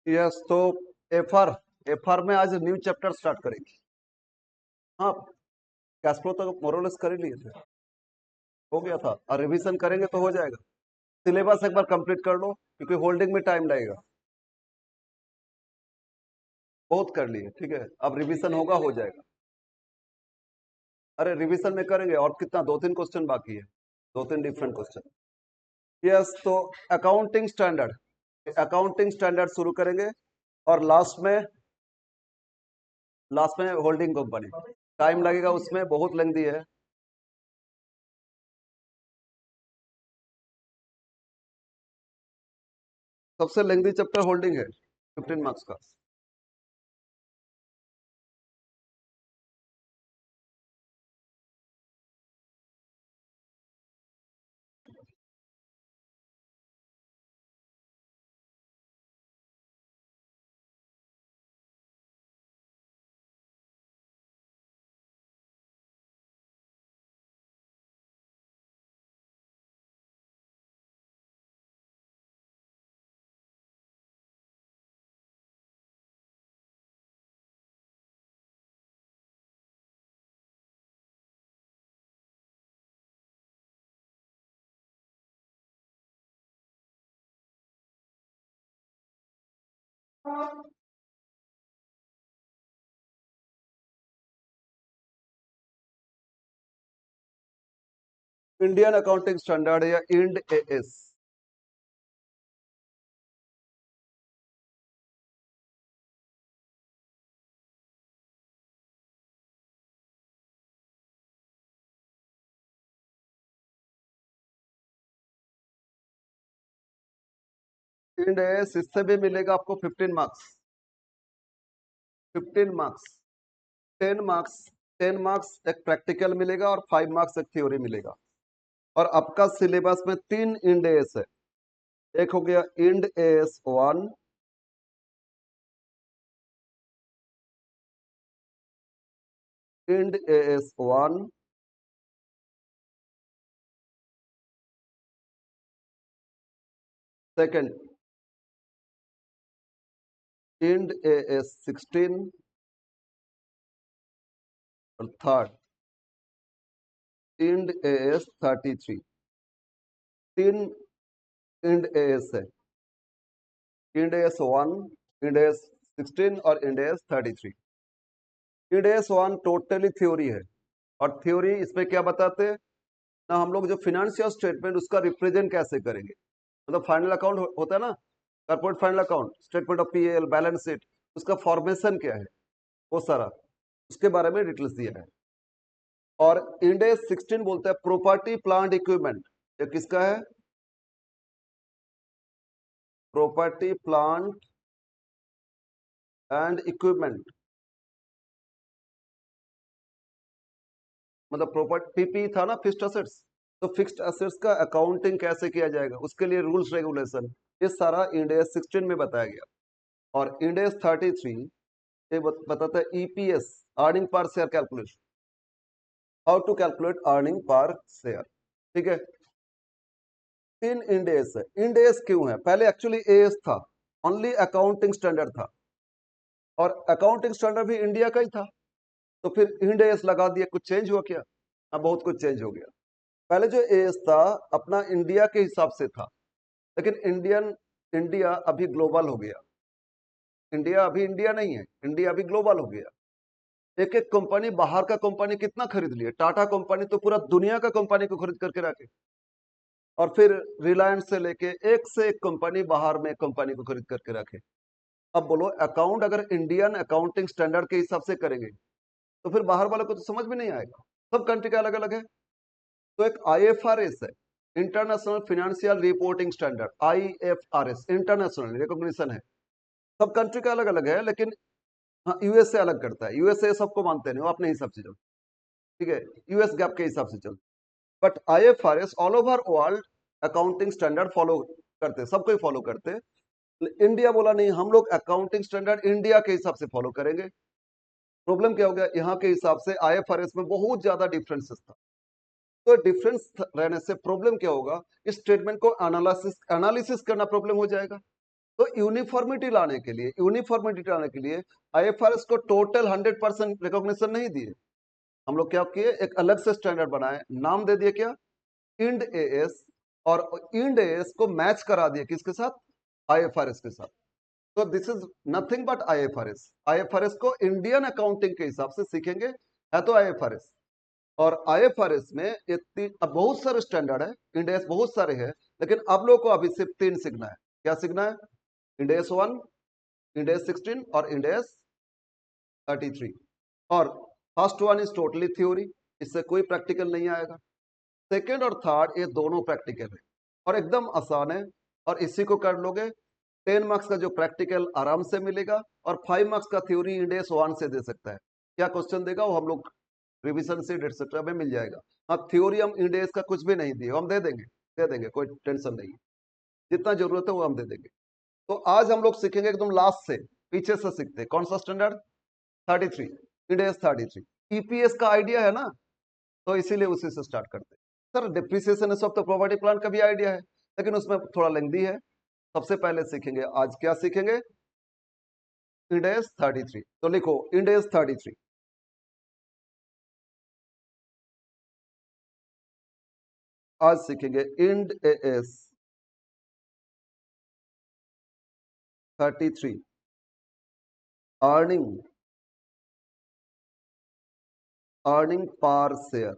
Yes, तो FR FR में आज न्यू चैप्टर स्टार्ट करेंगे। हाँ, कैश फ्लो तो मोरलेस कर ही लिए थे, हो गया था, और रिवीजन करेंगे तो हो जाएगा। सिलेबस एक बार कंप्लीट कर लो, क्योंकि होल्डिंग में टाइम लगेगा। बहुत कर लिए, ठीक है, अब रिवीजन होगा, हो जाएगा। अरे रिवीजन में करेंगे, और कितना, 2-3 क्वेश्चन बाकी है, 2-3 डिफरेंट क्वेश्चन। यस, तो अकाउंटिंग स्टैंडर्ड शुरू करेंगे, और लास्ट में होल्डिंग कंपनी। टाइम लगेगा उसमें, बहुत लेंदी है। सबसे लेंदी चैप्टर होल्डिंग है, 15 मार्क्स का। इंडियन अकाउंटिंग स्टैंडर्ड या इंड एएस। इंड एएस इससे भी मिलेगा आपको 15 मार्क्स। 15 मार्क्स, 10 मार्क्स, 10 मार्क्स एक प्रैक्टिकल मिलेगा, और 5 मार्क्स एक थ्योरी मिलेगा। और आपका सिलेबस में 3 इंड एएस है। एक हो गया Ind AS 1, Ind AS 1, second Ind AS 16, और third Ind AS 33। 3 Ind AS है, इंड एएस 1, इंड एएस 16 और Ind AS 33। Ind AS 1 totally theory है, और थ्योरी इसमें क्या बताते हैं ना, हम लोग जो फिनेंशियल स्टेटमेंट उसका रिप्रेजेंट कैसे करेंगे, मतलब फाइनल अकाउंट होता है ना, corporate final account, statement of PL, balance sheet, उसका फॉर्मेशन क्या है, वो सारा उसके बारे में डिटेल्स दिया है। और इंड एएस 16 बोलता है प्रॉपर्टी प्लांट इक्विपमेंट। ये किसका है? प्रॉपर्टी प्लांट एंड इक्विपमेंट, मतलब प्रॉपर्टी पीपी था ना, फिक्स्ड असेट्स। तो फिक्स्ड असेट्स का अकाउंटिंग कैसे किया जाएगा, उसके लिए रूल्स रेगुलेशन, ये सारा इंड एएस 16 में बताया गया। और इंड एएस 33 ये बताता है EPS, earning per share calculation, how to calculate earning per share. ठीक है, 3 इंड एएस है। इंड एएस क्यों है? पहले एक्चुअली एएस था, ओनली अकाउंटिंग स्टैंडर्ड था, और अकाउंटिंग स्टैंडर्ड भी इंडिया का ही था। तो फिर इंड एएस लगा दिया, कुछ चेंज हुआ क्या? अब बहुत कुछ चेंज हो गया। पहले जो एएस था अपना इंडिया के हिसाब से था, लेकिन इंडिया अभी ग्लोबल हो गया। इंडिया अभी इंडिया नहीं है, इंडिया अभी ग्लोबल हो गया। एक एक कंपनी, बाहर का कंपनी कितना खरीद लिया, टाटा कंपनी तो पूरा दुनिया का कंपनी को खरीद करके रखे। और फिर रिलायंस से लेके एक से एक कंपनी बाहर में कंपनी को खरीद करके रखे। अब बोलो, अकाउंट अगर इंडियन अकाउंटिंग स्टैंडर्ड के हिसाब से करेंगे तो फिर बाहर वालों को तो समझ में नहीं आएगा, सब कंट्री का अलग अलग है। तो एक आईएफआरएस है, international financial reporting standard, IFRS international recognition है। सब कंट्री का अलग अलग है, लेकिन हाँ, यूएस से अलग करता है। यूएसए सबको मानते नहीं, वो अपने हिसाब से चलता है, ठीक है, यूएस गैप के हिसाब से चलता है। But IFRS all over world accounting standard follow करते, सबको ही फॉलो करते। इंडिया बोला नहीं, हम लोग अकाउंटिंग स्टैंडर्ड इंडिया के हिसाब से फॉलो करेंगे। प्रॉब्लम क्या हो गया, यहाँ के हिसाब से आईएफआरएस में बहुत ज्यादा डिफरेंसेस था। तो डिफरेंस रहने से प्रॉब्लम क्या होगा, इस स्टेटमेंट को एनालिसिस करना प्रॉब्लम हो जाएगा। तो यूनिफॉर्मिटी लाने के लिए आईएफआरएस को टोटल 100% रिकॉग्निशन नहीं दिए, हम लोग क्या किए, एक अलग से स्टैंडर्ड बनाए, नाम दे दिए क्या, इंड एएस, और इंड एएस को मैच करा दिए किसके साथ, आईएफआरएस के साथ। तो this is nothing but IFRS. IFRS को इंडियन अकाउंटिंग के हिसाब से सीखेंगे, है तो आईएफआरएस। और आईएफआरएस में अब बहुत सारे स्टैंडर्ड है, इंड एएस बहुत सारे हैं, लेकिन आप लोगों को अभी सिर्फ 3 सीखना है। क्या सीखना है, इंड एएस 1, इंड एएस 16 और इंड एएस 33। और first one is totally theory, इससे कोई प्रैक्टिकल नहीं आएगा। सेकेंड और थर्ड ये दोनों प्रैक्टिकल है और एकदम आसान है, और इसी को कर लोगे 10 मार्क्स का जो प्रैक्टिकल आराम से मिलेगा, और 5 मार्क्स का थ्योरी इंड एएस 1 से दे सकता है। क्या क्वेश्चन देगा वो हम लोग रिविजन सीट एटसेट्रा में मिल जाएगा। हाँ, थ्योरी हम इंड एएस का कुछ भी नहीं दिए, हम दे देंगे, कोई टेंशन नहीं, जितना जरूरत है वो हम दे देंगे। तो आज हम लोग सीखेंगे एकदम लास्ट से, पीछे से सीखते हैं। कौन सा स्टैंडर्ड, 33, इंड एएस 33। ईपीएस का आइडिया है ना, तो इसीलिए उसी से स्टार्ट करते हैं। सर डिप्रिसिएशन सब तो प्रॉपर्टी प्लांट का भी आइडिया है, लेकिन उसमें थोड़ा लेंथी है। सबसे पहले सीखेंगे आज, क्या सीखेंगे, इंड एएस 33। तो लिखो इंड एएस 33। आज सीखेंगे Ind AS 33, earning per share,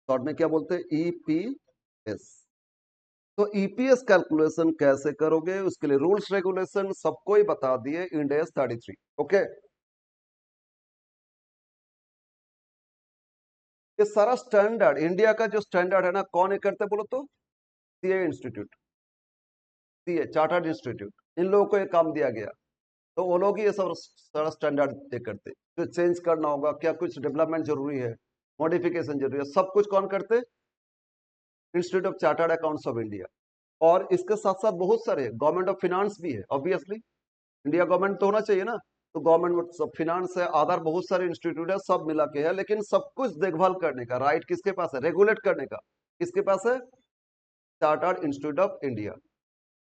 short में क्या बोलते हैं, ईपीएस। तो ईपीएस कैलकुलेशन कैसे करोगे, उसके लिए रूल्स रेगुलेशन सबको ही बता दिए इंड एएस 33। ओके, ये सारा स्टैंडर्ड इंडिया का जो स्टैंडर्ड है ना, कौन ये करते बोलो तो, CA institute, CA chartered institute, इन लोगों को ये काम दिया गया। तो वो लोग ही ये सब सारा स्टैंडर्ड ये करते, जो चेंज करना होगा, क्या कुछ डेवलपमेंट जरूरी है, मॉडिफिकेशन जरूरी है, सब कुछ कौन करते, institute of chartered accounts of India. और इसके साथ साथ बहुत सारे गवर्नमेंट ऑफ फिनांस भी है, ऑब्वियसली इंडिया गवर्नमेंट तो होना चाहिए ना, तो गवर्नमेंट सब फिनांस है, आधार, बहुत सारे इंस्टीट्यूट है, सब मिला के है, लेकिन सब कुछ देखभाल करने का राइट किसके पास है, रेगुलेट करने का किसके पास है, chartered institute of India.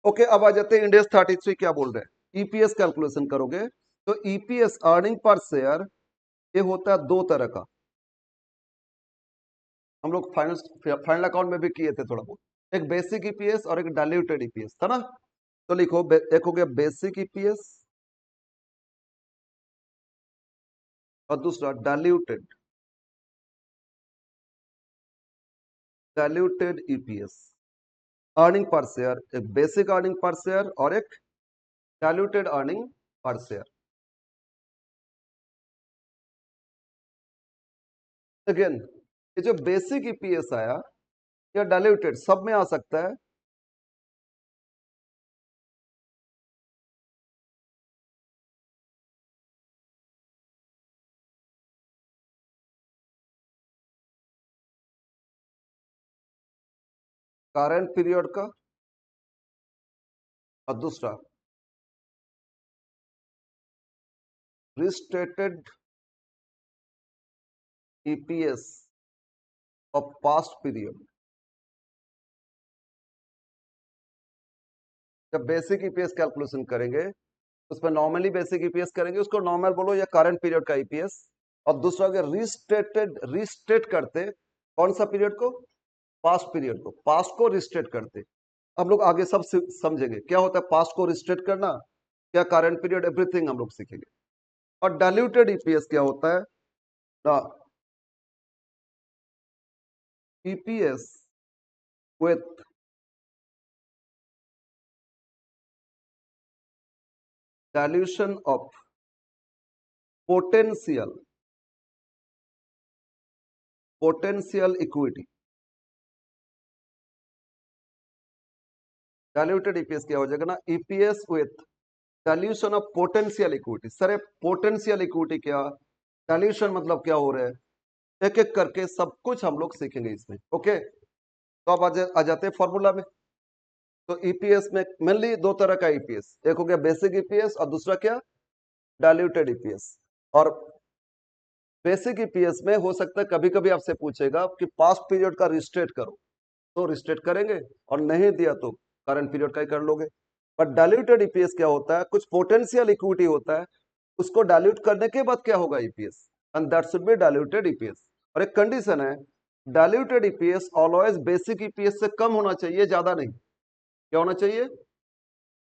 Okay, अब आ जाते हैं इंडेक्स 33 क्या बोल रहे हैं। ईपीएस कैलकुलेशन करोगे तो ईपीएस अर्निंग पर शेयर ये होता है दो तरह का, हम लोग फाइनल अकाउंट में भी किए थे थोड़ा बहुत। एक बेसिक ईपीएस और एक डाइल्यूटेड ईपीएस था ना। तो लिखो एक हो गया बेसिक ईपीएस और दूसरा diluted EPS. Earning per share, एक बेसिक अर्निंग पर शेयर और एक diluted earning per share. Again ये जो बेसिक ईपीएस आया या डाइल्यूटेड, सब में आ सकता है। करंट पीरियड का और दूसरा रिस्टेटेड ईपीएस ऑफ पास्ट पीरियड। जब बेसिक ईपीएस कैलकुलेशन करेंगे उसमें नॉर्मली बेसिक ईपीएस करेंगे, उसको नॉर्मल बोलो या करंट पीरियड का ईपीएस। और दूसरा अगर रिस्टेट करते, कौन सा पीरियड को, पास्ट पीरियड को, पास्ट को रिस्टेट करते। हम लोग आगे सब समझेंगे क्या होता है पास्ट को रिस्टेट करना, क्या करंट पीरियड, एवरीथिंग हम लोग सीखेंगे। और डाइल्यूटेड ईपीएस क्या होता है, EPS with dilution of potential equity. Diluted EPS क्या हो जाएगा ना, EPS with dilution of potential equity. Sir potential equity क्या, डाइल्यूशन मतलब क्या हो रहा है, एक एक करके सब कुछ हम लोग सीखेंगे इसमें। ओके, तो अब आ जाते हैं फॉर्मूला में। तो ईपीएस में मेनली दो तरह का ईपीएस, एक हो गया बेसिक ईपीएस और दूसरा क्या, डाइल्यूटेड ईपीएस। और बेसिक ईपीएस में हो सकता है कभी कभी आपसे पूछेगा कि पास्ट पीरियड का रिस्टेट करो, तो रिस्टेट करेंगे, और नहीं दिया तो करंट पीरियड का ही कर लोगे। बट डाइल्यूटेड ईपीएस क्या होता है, कुछ पोटेंशियल इक्विटी होता है, उसको डाइल्यूट करने के बाद क्या होगा EPS, and that should be diluted EPS. और एक कंडीशन है, diluted EPS always basic EPS से कम होना चाहिए, ज्यादा नहीं। क्या होना चाहिए,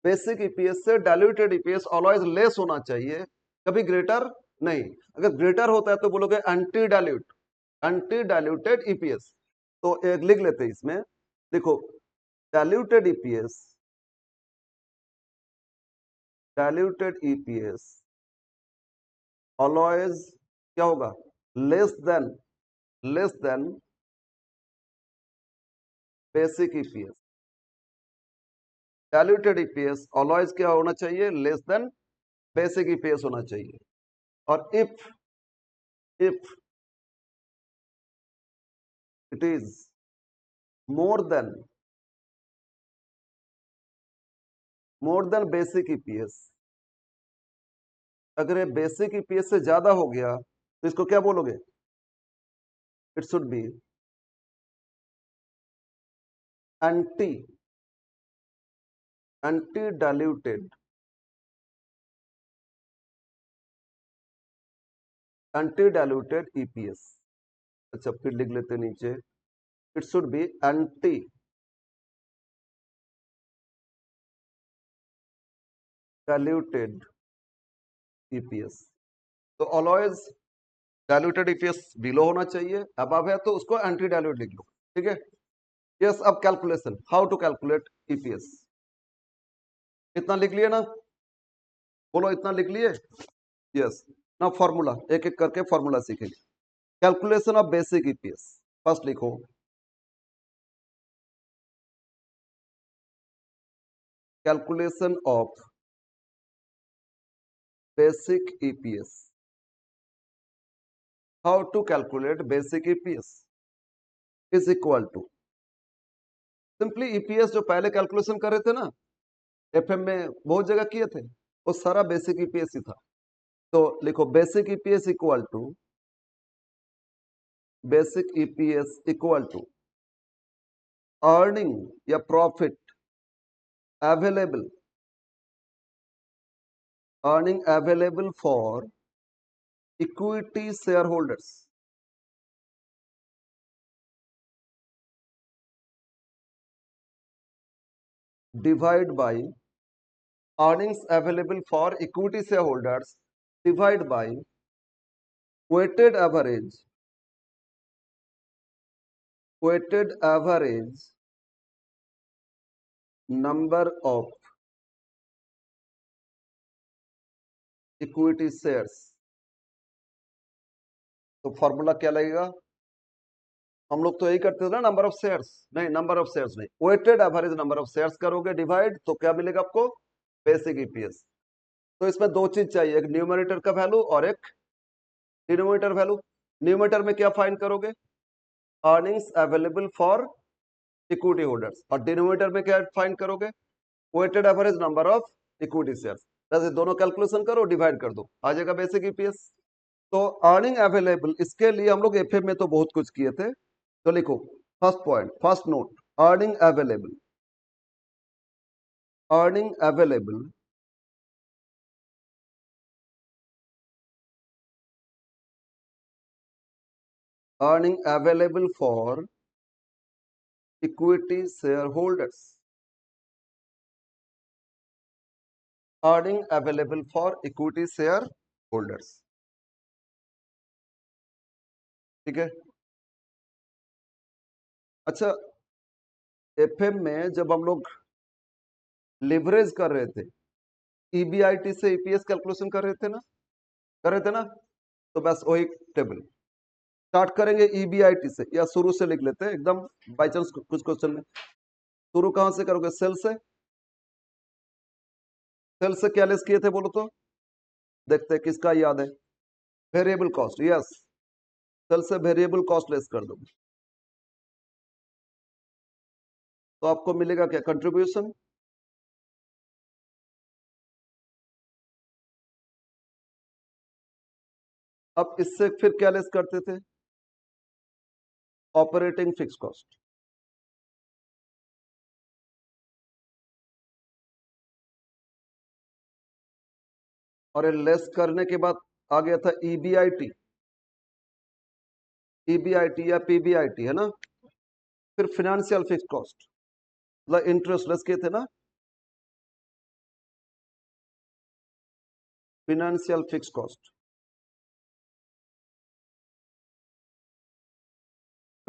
बेसिक ईपीएस से डाइल्यूटेड ईपीएस ऑलवेज लेस होना चाहिए, कभी ग्रेटर नहीं। अगर ग्रेटर होता है तो बोलोगे anti dilute, anti diluted EPS. तो एक लिख लेते हैं इसमें, देखो diluted EPS, diluted EPS always क्या होगा, less than, less than basic EPS. Diluted EPS always क्या होना चाहिए, लेस देन बेसिक ईपीएस होना चाहिए। और if it is more than basic EPS, अगर ये बेसिक ईपीएस से ज्यादा हो गया तो इसको क्या बोलोगे, it should be anti anti diluted, anti diluted EPS. अच्छा फिर लिख लेते नीचे, it should be anti diluted EPS. तो ऑलवेज डाइल्यूटेड ईपीएस बिलो होना चाहिए, अबव है तो उसको एंटी डाइल्यूट लिख लो, ठीक है। यस, अब calculation, how to calculate EPS, इतना लिख लिए ना, बोलो इतना लिख लिए। यस, ना फॉर्मूला एक एक करके फॉर्मूला सीखेंगे। Calculation of basic EPS, first लिखो calculation of basic EPS. How to calculate basic EPS is equal to, simply EPS जो पहले कैलकुलेशन कर रहे थे ना, एफएम में बहुत जगह किए थे, वो सारा बेसिक ईपीएस ही था। तो लिखो basic EPS equal to, basic EPS equal to earning या profit available, earning available for equity share holders, divide by earnings available for equity shareholders divided by weighted average number of equity shares। तो formula क्या लगेगा, हम लोग तो यही करते थे ना, नंबर ऑफ शेयर्स, नहीं नंबर ऑफ शेयर्स नहीं, weighted average number of shares करोगे डिवाइड, तो क्या मिलेगा आपको, बेसिक ईपीएस। तो इसमें दो चीज चाहिए, एक न्यूमरेटर का वैल्यू और एक डिनोमिनेटर वैल्यू। न्यूमरेटर में क्या फाइंड करोगे, earnings available for equity holders, और डिनोमिनेटर में क्या फाइंड करोगे, weighted average number of equity shares. जैसे दोनों कैलकुलेशन करो, डिवाइड कर दो, आ जाएगा बेसिक ईपीएस। तो अर्निंग अवेलेबल, इसके लिए हम लोग एफएम में तो बहुत कुछ किए थे, तो लिखो first point, first note, earning available, earning available earning available for equity share holders, earning available for equity share holders, ठीक है। अच्छा, एफएम में जब हम लोग लिवरेज कर रहे थे, ईबीआईटी से ईपीएस कैलकुलेशन कर रहे थे ना, कर रहे थे ना, तो बस वही टेबल स्टार्ट करेंगे ईबीआईटी से, या शुरू से लिख लेते हैं एकदम, बाई चांस कुछ क्वेश्चन में शुरू कहां से करोगे, सेल से। सेल से क्या लेस किए थे बोलो तो, देखते हैं किसका याद है, वेरिएबल कॉस्ट, यस, सेल से वेरिएबल कॉस्ट लेस कर दो, तो आपको मिलेगा क्या, कंट्रीब्यूशन। अब इससे फिर क्या लेस करते थे, ऑपरेटिंग फिक्स कॉस्ट, और ये लेस करने के बाद आ गया था ईबीआईटी, ईबीआईटी या पीबीआईटी है ना। फिर फिनेंशियल फिक्स कॉस्ट, मतलब इंटरेस्ट लेस किए थे ना, फिनेंशियल फिक्स कॉस्ट,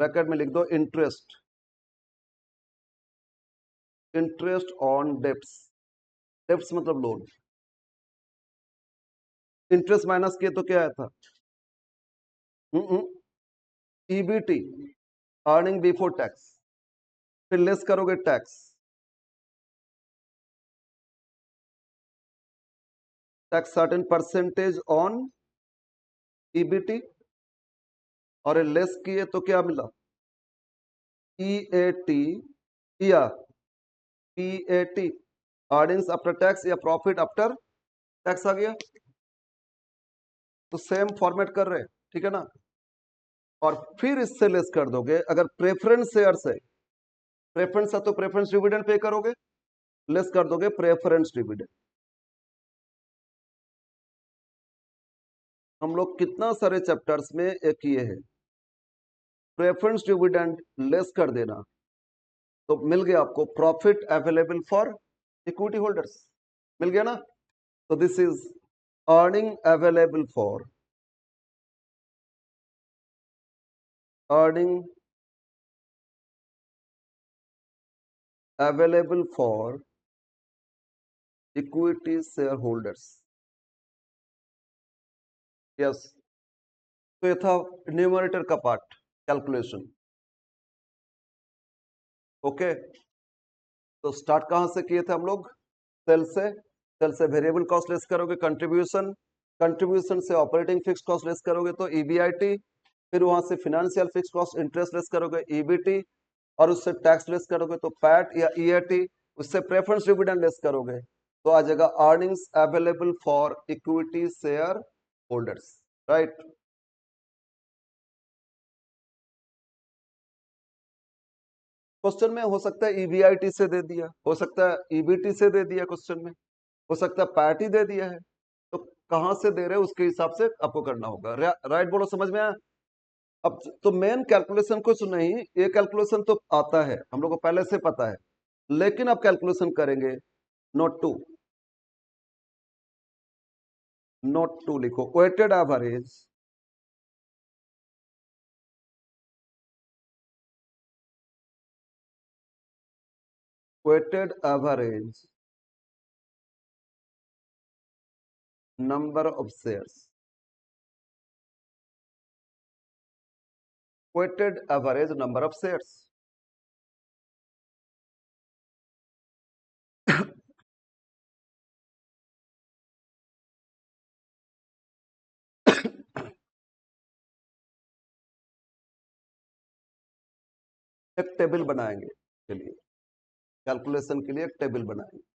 ब्रैकेट में लिख दो interest, interest on debts, debts मतलब लोन। इंटरेस्ट माइनस किए तो क्या आया था, ईबीटी, अर्निंग बिफोर टैक्स, फिर लेस करोगे tax, tax certain percentage on EBT, और ये लेस किए तो क्या मिला, ईएटी या पीएटी, अर्निंग्स आफ्टर टैक्स या प्रॉफिट आफ्टर टैक्स आ गया। तो सेम फॉर्मेट कर रहे हैं, ठीक है ना। और फिर इससे लेस कर दोगे, अगर प्रेफरेंस शेयर्स है, प्रेफरेंस है तो प्रेफरेंस डिविडेंड पे करोगे, लेस कर दोगे प्रेफरेंस डिविडेंड। हम लोग कितना सारे चैप्टर्स में एक किए हैं, प्रेफरेंस डिविडेंड लेस कर देना, तो मिल गया आपको profit available for equity holders, मिल गया ना। तो this is earning available for, earning available for equity share holders, yes. तो ये था न्यूमरेटर का पार्ट, कैलकुलेशन। ओके, तो स्टार्ट कहां से किए थे हम लोग, सेल से, सेल से वेरिएबल कॉस्ट लेस करोगे कंट्रीब्यूशन, कंट्रीब्यूशन से ऑपरेटिंग फिक्स कॉस्ट लेस करोगे तो ईबीआईटी, फिर वहां से financial fix cost interest less करोगे ईबीटी, और उससे टैक्स लेस करोगे तो पैट या ईएटी, उससे प्रेफरेंस डिविडेंड लेस करोगे तो आ जाएगा earnings available for equity share holders, right. Question में हो सकता है ईबीआईटी से दे दिया, हो सकता है ईबीटी से दे दिया क्वेश्चन में, हो सकता है पैट ही दे दिया है, तो कहां से दे रहे हैं उसके हिसाब से आपको करना होगा, राइट बोलो, समझ में आया। अब तो मेन कैलकुलेशन कुछ नहीं, ये कैलकुलेशन तो आता है हम लोग को पहले से पता है, लेकिन अब कैलकुलेशन करेंगे। नोट टू, नोट टू लिखो, weighted average, weighted average number of shares, weighted average number of shares. एक टेबल बनाएंगे के लिए, कैलकुलेशन के लिए एक टेबल बनाएंगे।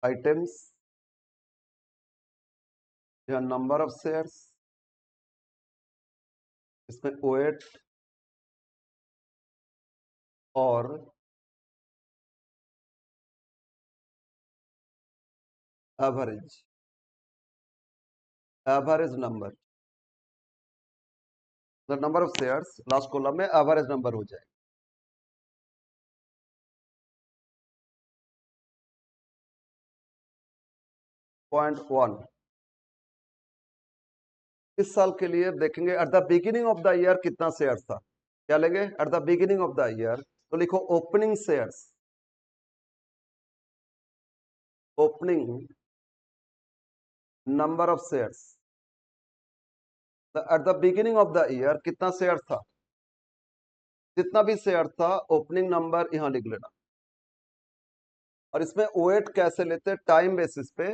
आइटम्स या नंबर ऑफ शेयर्स, इसमें वेट और average, average number, the number of shares last column में एवरेज नंबर हो जाए। पॉइंट वन, इस साल के लिए देखेंगे at the beginning of the year कितना शेयर था, क्या लेंगे at the beginning of the year, तो लिखो opening shares, opening number of shares, at the beginning of the year कितना शेयर था, जितना भी शेयर था ओपनिंग नंबर यहां लिख लेना। और इसमें वेट कैसे लेते हैं, टाइम बेसिस पे,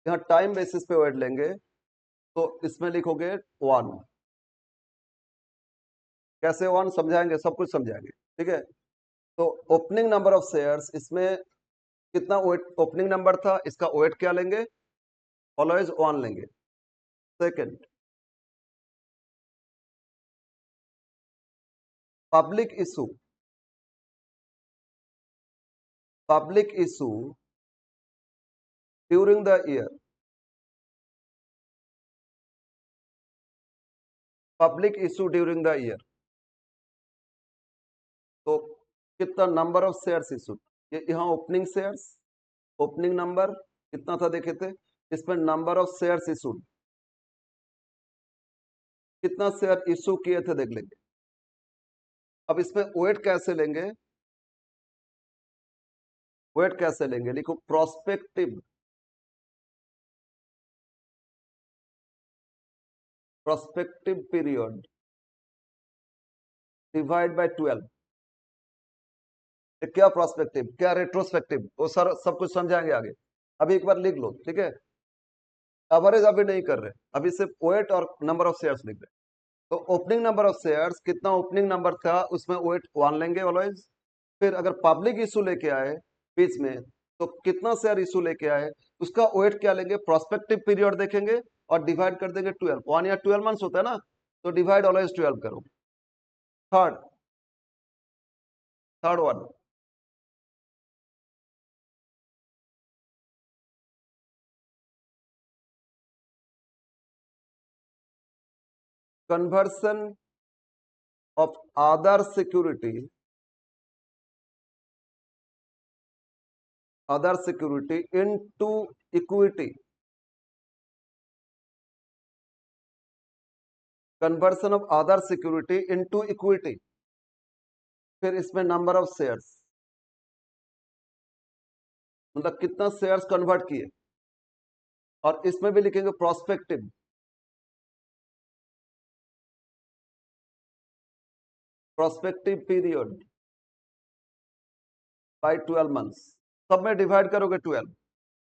यहाँ टाइम बेसिस पे वेट लेंगे, तो इसमें लिखोगे वन, कैसे वन समझाएंगे, सब कुछ समझाएंगे, ठीक है। तो ओपनिंग नंबर ऑफ शेयर्स, इसमें कितना ओपनिंग नंबर था, इसका वेट क्या लेंगे, ऑलवेज 1 लेंगे। Second, public issue, public issue during the year, public issue during the year, तो कितना नंबर ऑफ शेयर्स इशू, ये यहाँ ओपनिंग शेयर्स, ओपनिंग नंबर कितना था देखे थे, इसमें नंबर ऑफ शेयर्स इशूड, कितना शेयर इशू किए थे देख लेंगे। अब इसमें वेट कैसे लेंगे, वेट कैसे लेंगे, लिखो prospective, prospective period divide by 12। क्या प्रोस्पेक्टिव क्या रेट्रोस्पेक्टिव, वो सर सब कुछ समझाएंगे आगे, अभी एक बार लिख लो, ठीक है। एवरेज अभी नहीं कर रहे, अभी सिर्फ वेट और नंबर ऑफ शेयर्स लिख रहे। तो ओपनिंग नंबर ऑफ शेयर्स, कितना ओपनिंग नंबर था उसमें वेट 1 लेंगे ऑलवेज। फिर अगर पब्लिक इशू लेके आए बीच में, तो कितना शेयर इशू लेके आए उसका वेट क्या लेंगे, प्रोस्पेक्टिव पीरियड देखेंगे और डिवाइड कर देंगे 12, 1 या 12 मंथ्स होता है ना, तो डिवाइड ऑलवेज 12 करो। Third, third one, conversion of other security, other security into equity, conversion of other security into equity। फिर इसमें नंबर ऑफ शेयर्स, मतलब कितना शेयर्स कन्वर्ट किए, और इसमें भी लिखेंगे prospective, prospective period by 12 months, सब में डिवाइड करोगे 12,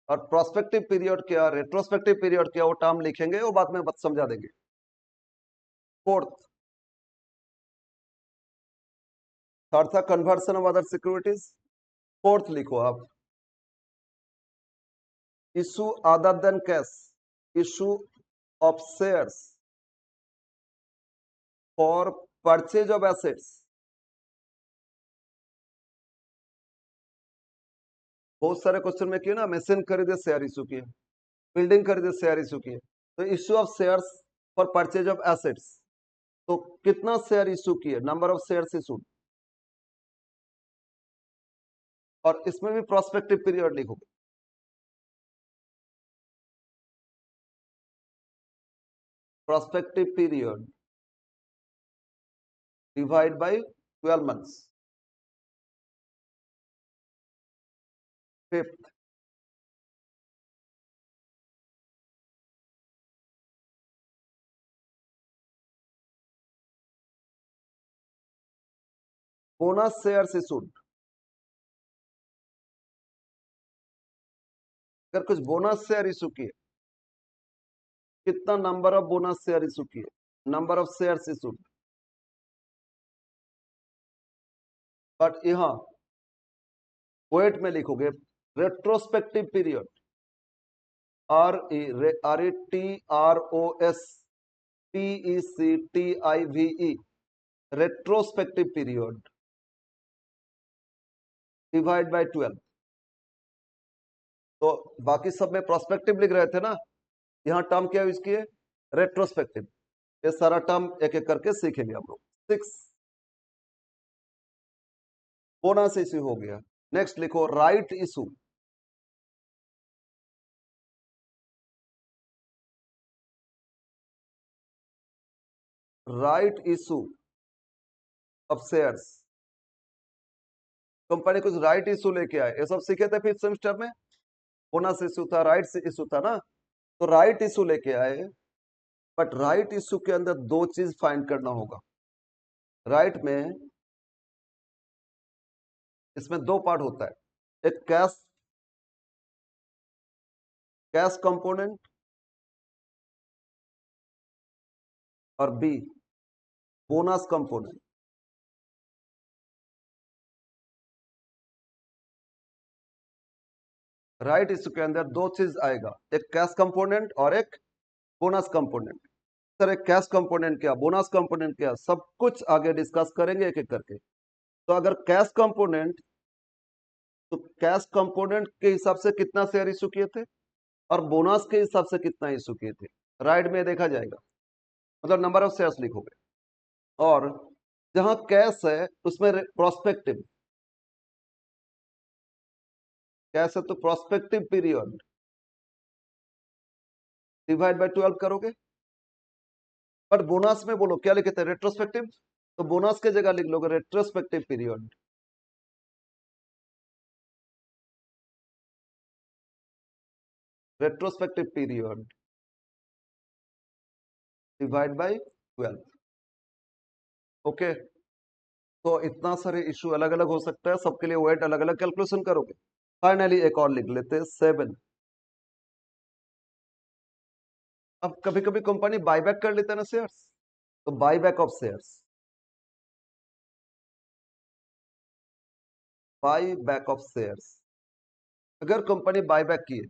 और प्रोस्पेक्टिव पीरियड क्या, रेट्रोस्पेक्टिव पीरियड क्या, वो टर्म लिखेंगे, वो बाद में समझा देंगे। फोर्थ, थर्ड था conversion of other securities. Fourth लिखो आप, issue other than cash, issue of shares for purchase of assets. बहुत सारे क्वेश्चन में किए ना, मशीन खरीदे शेयर इशू किए, बिल्डिंग खरीदे शेयर इशू किए, तो issue of shares for purchase of assets, तो कितना शेयर इशू किए, नंबर ऑफ शेयर्स इशू, और इसमें भी प्रोस्पेक्टिव पीरियड लिखोगे। Prospective period divide by 12 months. Fifth, bonus shares issued, अगर कुछ बोनस शेयर इशू किए, कितना number of bonus share issue किए, number of shares issued, but यहां वेट में लिखोगे retrospective period, RETROSPECTIVE, retrospective period divide by 12। तो बाकी सब में प्रोस्पेक्टिव लिख रहे थे ना, यहाँ टर्म क्या यूज किए, रेट्रोस्पेक्टिव। ये सारा टर्म एक एक करके सीखेंगे हम लोग। 6, बोनस इशू हो गया। नेक्स्ट लिखो right issue, right issue of shares, company कुछ राइट इशू लेके आए, ये सब सीखे थे फिफ्थ सेमेस्टर में, बोनस इशू था, राइट इशू था ना, तो राइट इशू लेके आए, बट राइट इशू के अंदर दो चीज फाइंड करना होगा। राइट में इसमें दो पार्ट होता है, एक कैश, कैश कंपोनेंट, और B bonus component. Right issue के अंदर दो चीज आएगा, एक कैश कंपोनेंट और एक बोनस कंपोनेंट। सर एक कैश कंपोनेंट क्या, बोनस कंपोनेंट क्या, सब कुछ आगे डिस्कस करेंगे एक एक करके। तो अगर कैश कंपोनेंट, तो कैश कंपोनेंट के हिसाब से कितना शेयर इशू किए थे और बोनस के हिसाब से कितना इशू किए थे, राइट में देखा जाएगा, मतलब नंबर ऑफ शेयर्स लिखोगे। और जहां कैश है उसमें प्रोस्पेक्टिव, कैश है तो प्रोस्पेक्टिव पीरियड डिवाइड बाय 12 करोगे। बट बोनस में बोलो क्या लिखे थे, रेट्रोस्पेक्टिव, तो बोनस के जगह लिख लोगे retrospective period. Retrospective period divide by 12। Okay, तो इतना सारे इशू अलग अलग हो सकता है, सबके लिए वेट अलग अलग कैलकुलेशन करोगे। फाइनली एक और लिख लेते हैं 7। अब कभी कभी कंपनी बायबैक कर लेता है ना शेयर्स, तो buyback of shares, buyback of shares. अगर कंपनी बायबैक किए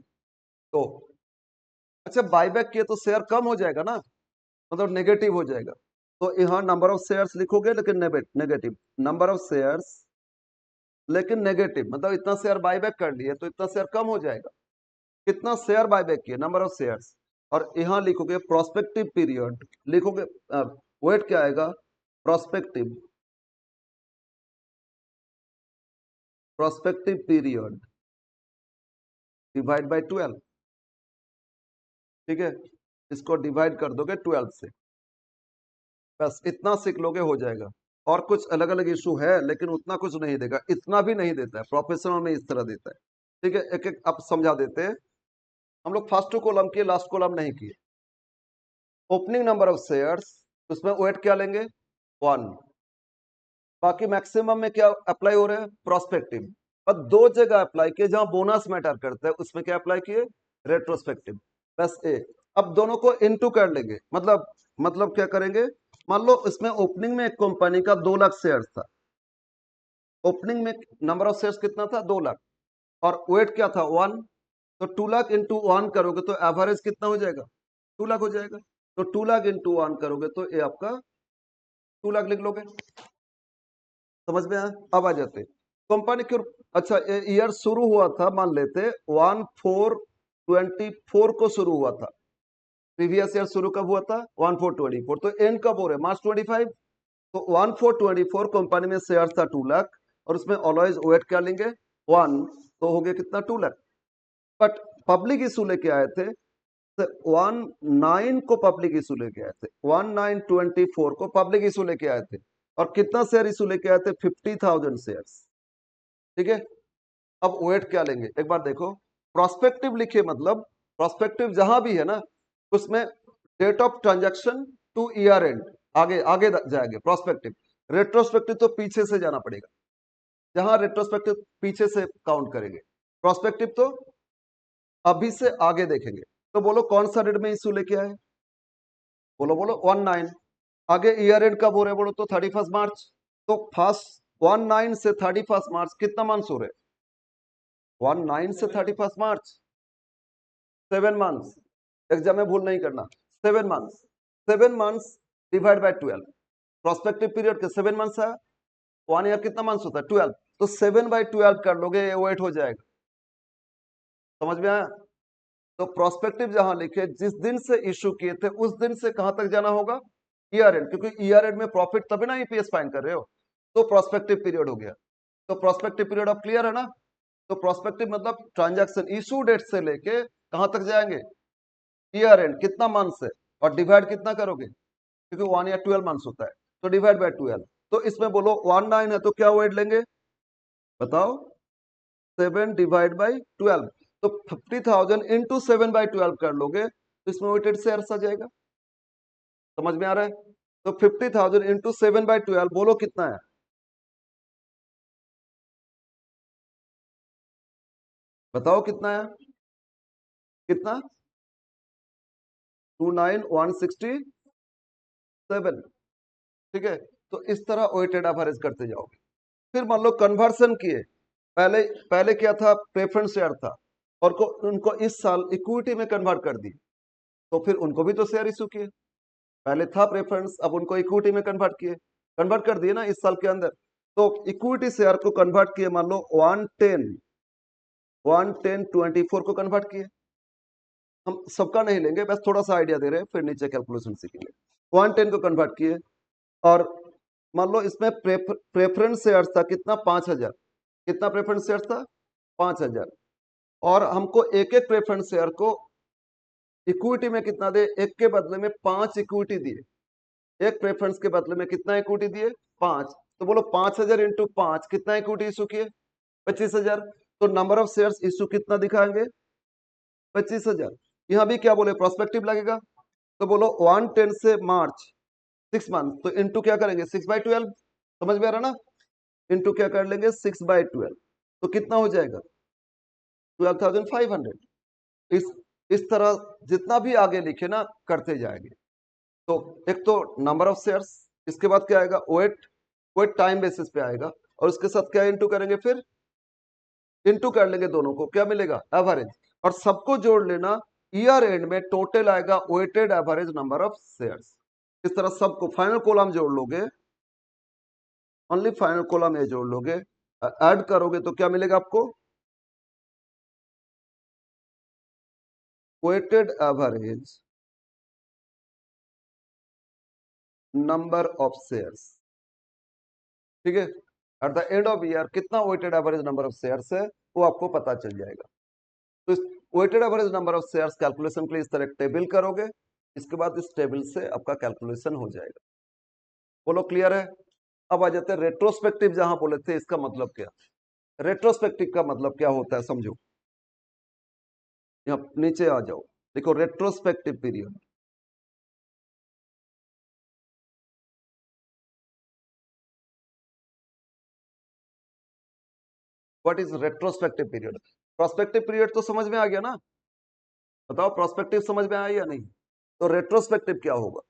तो, अच्छा बायबैक किए तो शेयर कम हो जाएगा ना, मतलब नेगेटिव हो जाएगा। तो यहाँ नंबर ऑफ शेयर्स लिखोगे लेकिन नेगेटिव, नंबर ऑफ शेयर्स लेकिन नेगेटिव, मतलब इतना शेयर बायबैक कर लिए तो इतना शेयर कम हो जाएगा। कितना शेयर बायबैक किए, नंबर ऑफ शेयर्स। और यहाँ लिखोगे प्रोस्पेक्टिव पीरियड, लिखोगे वेट क्या आएगा, prospective, prospective period divide by 12। ठीक है, इसको डिवाइड कर दोगे 12 से, बस इतना सीख लोगे हो जाएगा। और कुछ अलग अलग इशू है लेकिन उतना कुछ नहीं देगा, इतना भी नहीं देता है, प्रोफेशनल में इस तरह देता है। ठीक है, एक एक अब समझा देते हैं। हम लोग फर्स्ट कॉलम किए, लास्ट कॉलम नहीं किए। ओपनिंग नंबर ऑफ शेयर्स, उसमें वेट क्या लेंगे, 1। बाकी मैक्सिमम में क्या अप्लाई हो रहा है, प्रोस्पेक्टिव। पर दो जगह अप्लाई किए जहां बोनस मैटर करता है, उसमें क्या अप्लाई किए, रेट्रोस्पेक्टिव। बस ए, अब दोनों को इनटू कर लेंगे, मतलब क्या करेंगे, मान लो इसमें ओपनिंग में एक कंपनी का 2 लाख शेयर था, ओपनिंग में नंबर ऑफ शेयर्स कितना था, 2 लाख, और वेट क्या था, 1। तो 2 लाख इंटू 1 करोगे तो एवरेज कितना हो जाएगा, 2 लाख हो जाएगा। तो 2 लाख इंटू 1 करोगे तो ये आपका 2 लाख लिख लोगे। समझ में आया, अब आ जाते कंपनी क्यों, अच्छा ईयर शुरू हुआ था, मान लेते 1/4/24 को शुरू हुआ था, प्रीवियस ईयर शुरू कब हुआ था, 1/4/24, तो एंड कब हो रहे, मार्च 25। तो 1/4/24 कंपनी में शेयर था 2 लाख, और उसमें ऑलवेज वेट क्या लेंगे, 1, तो हो गया कितना, 2 लाख। बट पब्लिक इशू लेके आए थे, 19 को पब्लिक इशू लेके आए थे, 19/24 को पब्लिक इशू लेके आए थे, और कितना शेयर इशू लेके आए थे, 50,000 शेयर्स। ठीक है, अब वेट क्या लेंगे, एक बार देखो, प्रोस्पेक्टिव लिखिए, मतलब प्रोस्पेक्टिव जहां भी है ना, उसमें date of transaction to year end, आगे आगे जाएंगे प्रोस्पेक्टिव। रेट्रोस्पेक्टिव तो पीछे से जाना पड़ेगा, जहां रेट्रोस्पेक्टिव पीछे से काउंट करेंगे, प्रोस्पेक्टिव तो अभी से आगे देखेंगे। तो बोलो कौन सा डेट में इशू लेके आए, बोलो बोलो 19। आगे ईयर एंड कब हो रहे, बोलो तो 31 मार्च। तो फर्स्ट 19 से 31 मार्च कितना मंथ्स हो रहे, 19 से 31 मार्च, 7 मंथ्स, एग्जाम में भूल नहीं करना, 7 months, 7 months divide by 12, prospective period के 7 मंथ्स है, 1 ईयर कितना मंथ्स होता है, 12, तो 7/12 कर लोगे, ये वेट हो जाएगा। समझ में आया, तो प्रोस्पेक्टिव जहां लिखे, जिस दिन से इशू किए थे उस दिन से कहां तक जाना होगा, ईयर एंड, क्योंकि ईयर एंड में प्रॉफिट तभी ना ईपीएस फाइंड कर रहे हो, तो प्रोस्पेक्टिव पीरियड हो गया। तो प्रोस्पेक्टिव पीरियड अब क्लियर है ना, तो प्रोस्पेक्टिव मतलब ट्रांजैक्शन इशू डेट से लेके कहां तक जाएंगे, ईयर एंड, कितना मंथ्स है, और डिवाइड कितना करोगे, क्योंकि 1 ईयर 12 मंथ्स होता है, तो डिवाइड बाय 12। तो इसमें बोलो 19 है तो क्या वेट लेंगे, बताओ, 7 डिवाइड बाई 12, तो 50,000 इंटू 7/12 कर लोगे तो इसमें वेटेड शेयर्स आ जाएगा। समझ में आ रहा है, तो 50,000 इंटू 7/12 बोलो कितना है, बताओ कितना है, कितना, 29,167। ठीक है, तो इस तरह वेटेड एवरेज करते जाओगे। फिर मान लो कन्वर्सन किए, पहले पहले क्या था, प्रेफरेंस शेयर था, और उनको इस साल इक्विटी में कन्वर्ट कर दी, तो फिर उनको भी तो शेयर इशू किए। पहले था प्रेफरेंस, अब उनको इक्विटी में कन्वर्ट किए, कन्वर्ट कर दिए ना इस साल के अंदर। तो इक्विटी शेयर को कन्वर्ट किए, मान लो 110 को कन्वर्ट किए। हम सबका नहीं लेंगे, बस थोड़ा सा आइडिया दे रहे हैं, फिर नीचे कैलकुलेशन सीखेंगे। 110 को कन्वर्ट किए और मान लो इसमें प्रेफरेंस शेयर था कितना, 5000। कितना प्रेफरेंस शेयर था, 5000। और हमको एक एक प्रेफरेंस शेयर को इक्विटी में कितना दे, एक के बदले में 5 इक्विटी दिए। एक प्रेफरेंस के बदले में कितना इक्विटी दिए, 5। तो बोलो 5000 इंटू 5 कितना इक्विटी इशू किए, 25000। तो नंबर ऑफ शेयर्स इशू कितना दिखाएंगे, 25000। यहां भी क्या बोले, प्रोस्पेक्टिव लगेगा। तो बोलो 110 से मार्च 6 मंथ, तो इंटू क्या करेंगे, 6/12। समझ में आ रहा ना, इंटू क्या कर लेंगे, 6/12। तो कितना हो जाएगा, 12,500। इस तरह जितना भी आगे लिखे ना, करते जाएंगे। तो एक तो नंबर ऑफ शेयर्स, इसके बाद क्या आएगा, वेट। वेट टाइम बेसिस पे आएगा, और उसके साथ क्या इंटू करेंगे, फिर इंटू कर लेंगे दोनों को, क्या मिलेगा, एवरेज। और सबको जोड़ लेना, ईयर एंड में टोटल आएगा weighted average number of shares. इस तरह सबको फाइनल कॉलम जोड़ लोगे, ओनली फाइनल कॉलम ये जोड़ लोगे, ऐड करोगे तो क्या मिलेगा आपको, weighted average number of shares. ठीक है, at the end of year कितना weighted average number of shares है, वो आपको पता चल जाएगा। तो इस weighted average number of shares calculation के लिए इस तरह टेबल करोगे, इसके बाद इस टेबल से आपका कैलकुलेशन हो जाएगा। बोलो क्लियर है। अब आ जाते हैं रेट्रोस्पेक्टिव, जहां बोले थे इसका मतलब क्या। रेट्रोस्पेक्टिव का मतलब क्या होता है समझो, यहाँ नीचे आ जाओ, देखो retrospective period. What is retrospective period. Prospective period तो समझ में आ गया ना, बताओ प्रोस्पेक्टिव समझ में आया या नहीं। तो रेट्रोस्पेक्टिव क्या होगा।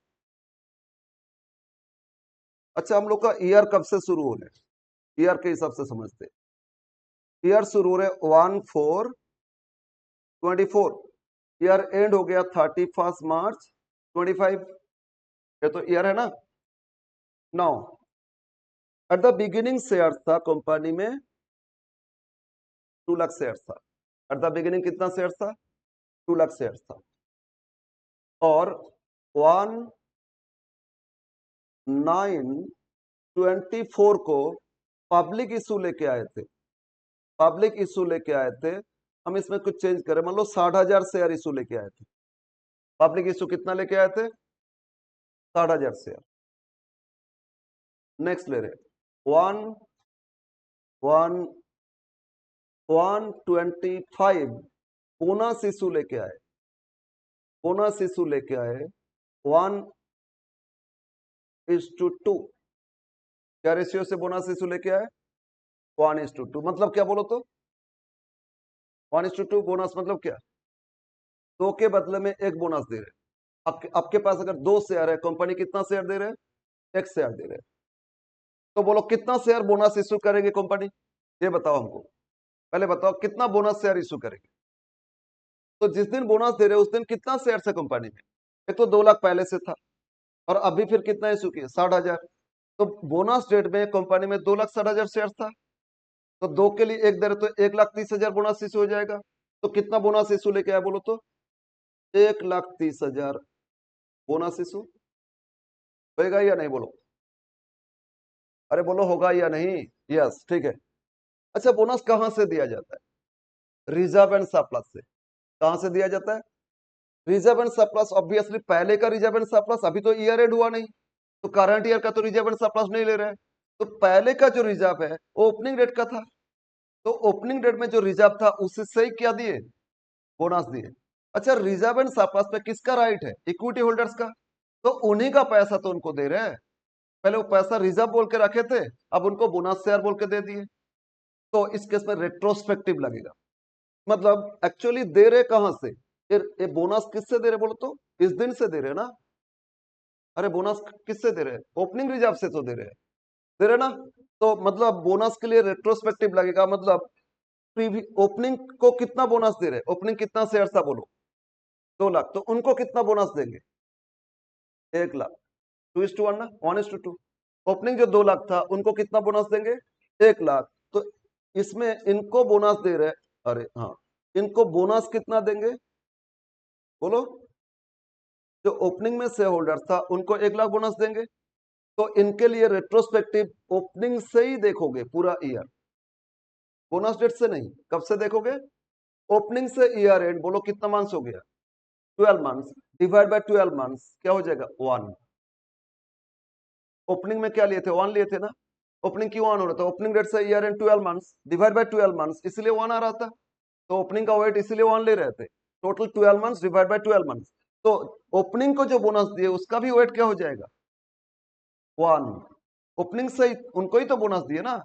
अच्छा, हम लोग का ईयर कब से शुरू हो रहा है, ईयर के हिसाब से समझते। ईयर शुरू हो रहे 1/4/24, ईयर एंड हो गया 31 मार्च 25। ये तो ईयर है ना। Now at the beginning share था कंपनी में 2 लाख शेयर था। एट द बिगिनिंग कितना शेयर था, 2 लाख शेयर था। और 1/9/24 को पब्लिक इशू लेके आए थे। पब्लिक इशू लेके आए थे, हम इसमें कुछ चेंज करें, मान लो 60,000 शेयर इशू लेके आए थे। पब्लिक इशू कितना लेके आए थे, 60,000 शेयर। नेक्स्ट ले रहे 1/1/125 बोनस इशू लेके आए। बोनस इशू लेके आए 1:2। क्या रेशियो से बोनस इशू लेके आए, 1:2। मतलब क्या बोलो तो, 1:2 बोनस मतलब क्या, 2 के बदले में 1 बोनस दे रहे। आपके पास अगर 2 शेयर है, कंपनी कितना शेयर दे रहे हैं, 1 शेयर दे रहे हैं। तो बोलो कितना शेयर बोनस इशू करेंगे कंपनी, ये बताओ हमको। पहले बताओ कितना बोनस शेयर इशू करेंगे। तो जिस दिन बोनस दे रहे हैं उस दिन कितना शेयर है कंपनी में, एक तो 2 लाख पहले से था, और अभी फिर कितना इशू किया, 60,000। तो बोनस डेट में कंपनी में 2,60,000 शेयर था, तो 2 के लिए 1 दे रहे तो 1,30,000 बोनस इशू हो जाएगा। तो कितना बोनस इशू लेके आया बोलो तो, 1,30,000 बोनस इशू होगा या नहीं, बोलो। अरे बोलो होगा या नहीं, यस ठीक है। अच्छा, बोनस कहां से दिया जाता है, रिजर्व एंड सरप्लस से। कहां से दिया जाता है, रिजर्व एंड सरप्लस। ऑब्वियसली पहले का रिजर्व एंड सरप्लस, अभी तो ईयर एंड हुआ नहीं, तो करंट ईयर का तो रिजर्व एंड सरप्लस नहीं ले रहे हैं। तो पहले का जो रिजर्व है वो ओपनिंग डेट का था, तो ओपनिंग डेट में जो रिजर्व था उससे ही क्या दिए, बोनस दिए। अच्छा, रिजर्व एंड सरप्लस पे किसका राइट है, इक्विटी होल्डर्स का। तो उन्हीं का पैसा तो उनको दे रहे हैं। पहले वो पैसा रिजर्व बोल के रखे थे, अब उनको बोनस शेयर बोल के दे दिए। तो इस केस में रेट्रोस्पेक्टिव लगेगा। मतलब एक्चुअली दे रहे कहां से, ये बोनस किससे दे रहे बोलो तो, इस दिन से दे रहे ना। अरे बोनस किससे दे रहे हैं, ओपनिंग रिजर्व से तो दे रहे हैं, दे रहे ना। तो मतलब बोनस के लिए रेट्रोस्पेक्टिव लगेगा। मतलब ओपनिंग को कितना बोनस दे रहे, ओपनिंग कितना शेयर था बोलो, 2 लाख, तो उनको कितना बोनस देंगे, 1 लाख। 2:1 ना, 1:2। ओपनिंग जो 2 लाख था उनको कितना बोनस देंगे, 1 लाख। तो इसमें इनको बोनस दे रहे, अरे हाँ, इनको बोनस कितना देंगे बोलो, जो ओपनिंग में शेयर होल्डर था उनको 1 लाख बोनस देंगे। तो इनके लिए रेट्रोस्पेक्टिव ओपनिंग से ही देखोगे पूरा ईयर, बोनस डेट से नहीं। कब से देखोगे, ओपनिंग से ईयर एंड, बोलो कितना मंथ्स हो गया, 12 मंथ्स, डिवाइड बाय 12 मंथ्स क्या हो जाएगा, 1। ओपनिंग में क्या लिए थे, 1 लिए थे ना, ओपनिंग क्यों 1 हो रहा था, ओपनिंग डेट से year and 12 months divide by 12 months, इसलिए 1 आ रहा था। तो ओपनिंग का वेट इसलिए 1 ले रहे थे, total 12 months divide by 12 months. तो ओपनिंग को जो बोनस दिए उसका भी वेट क्या हो जाएगा, 1। ओपनिंग से उनको ही तो बोनस दिए ना,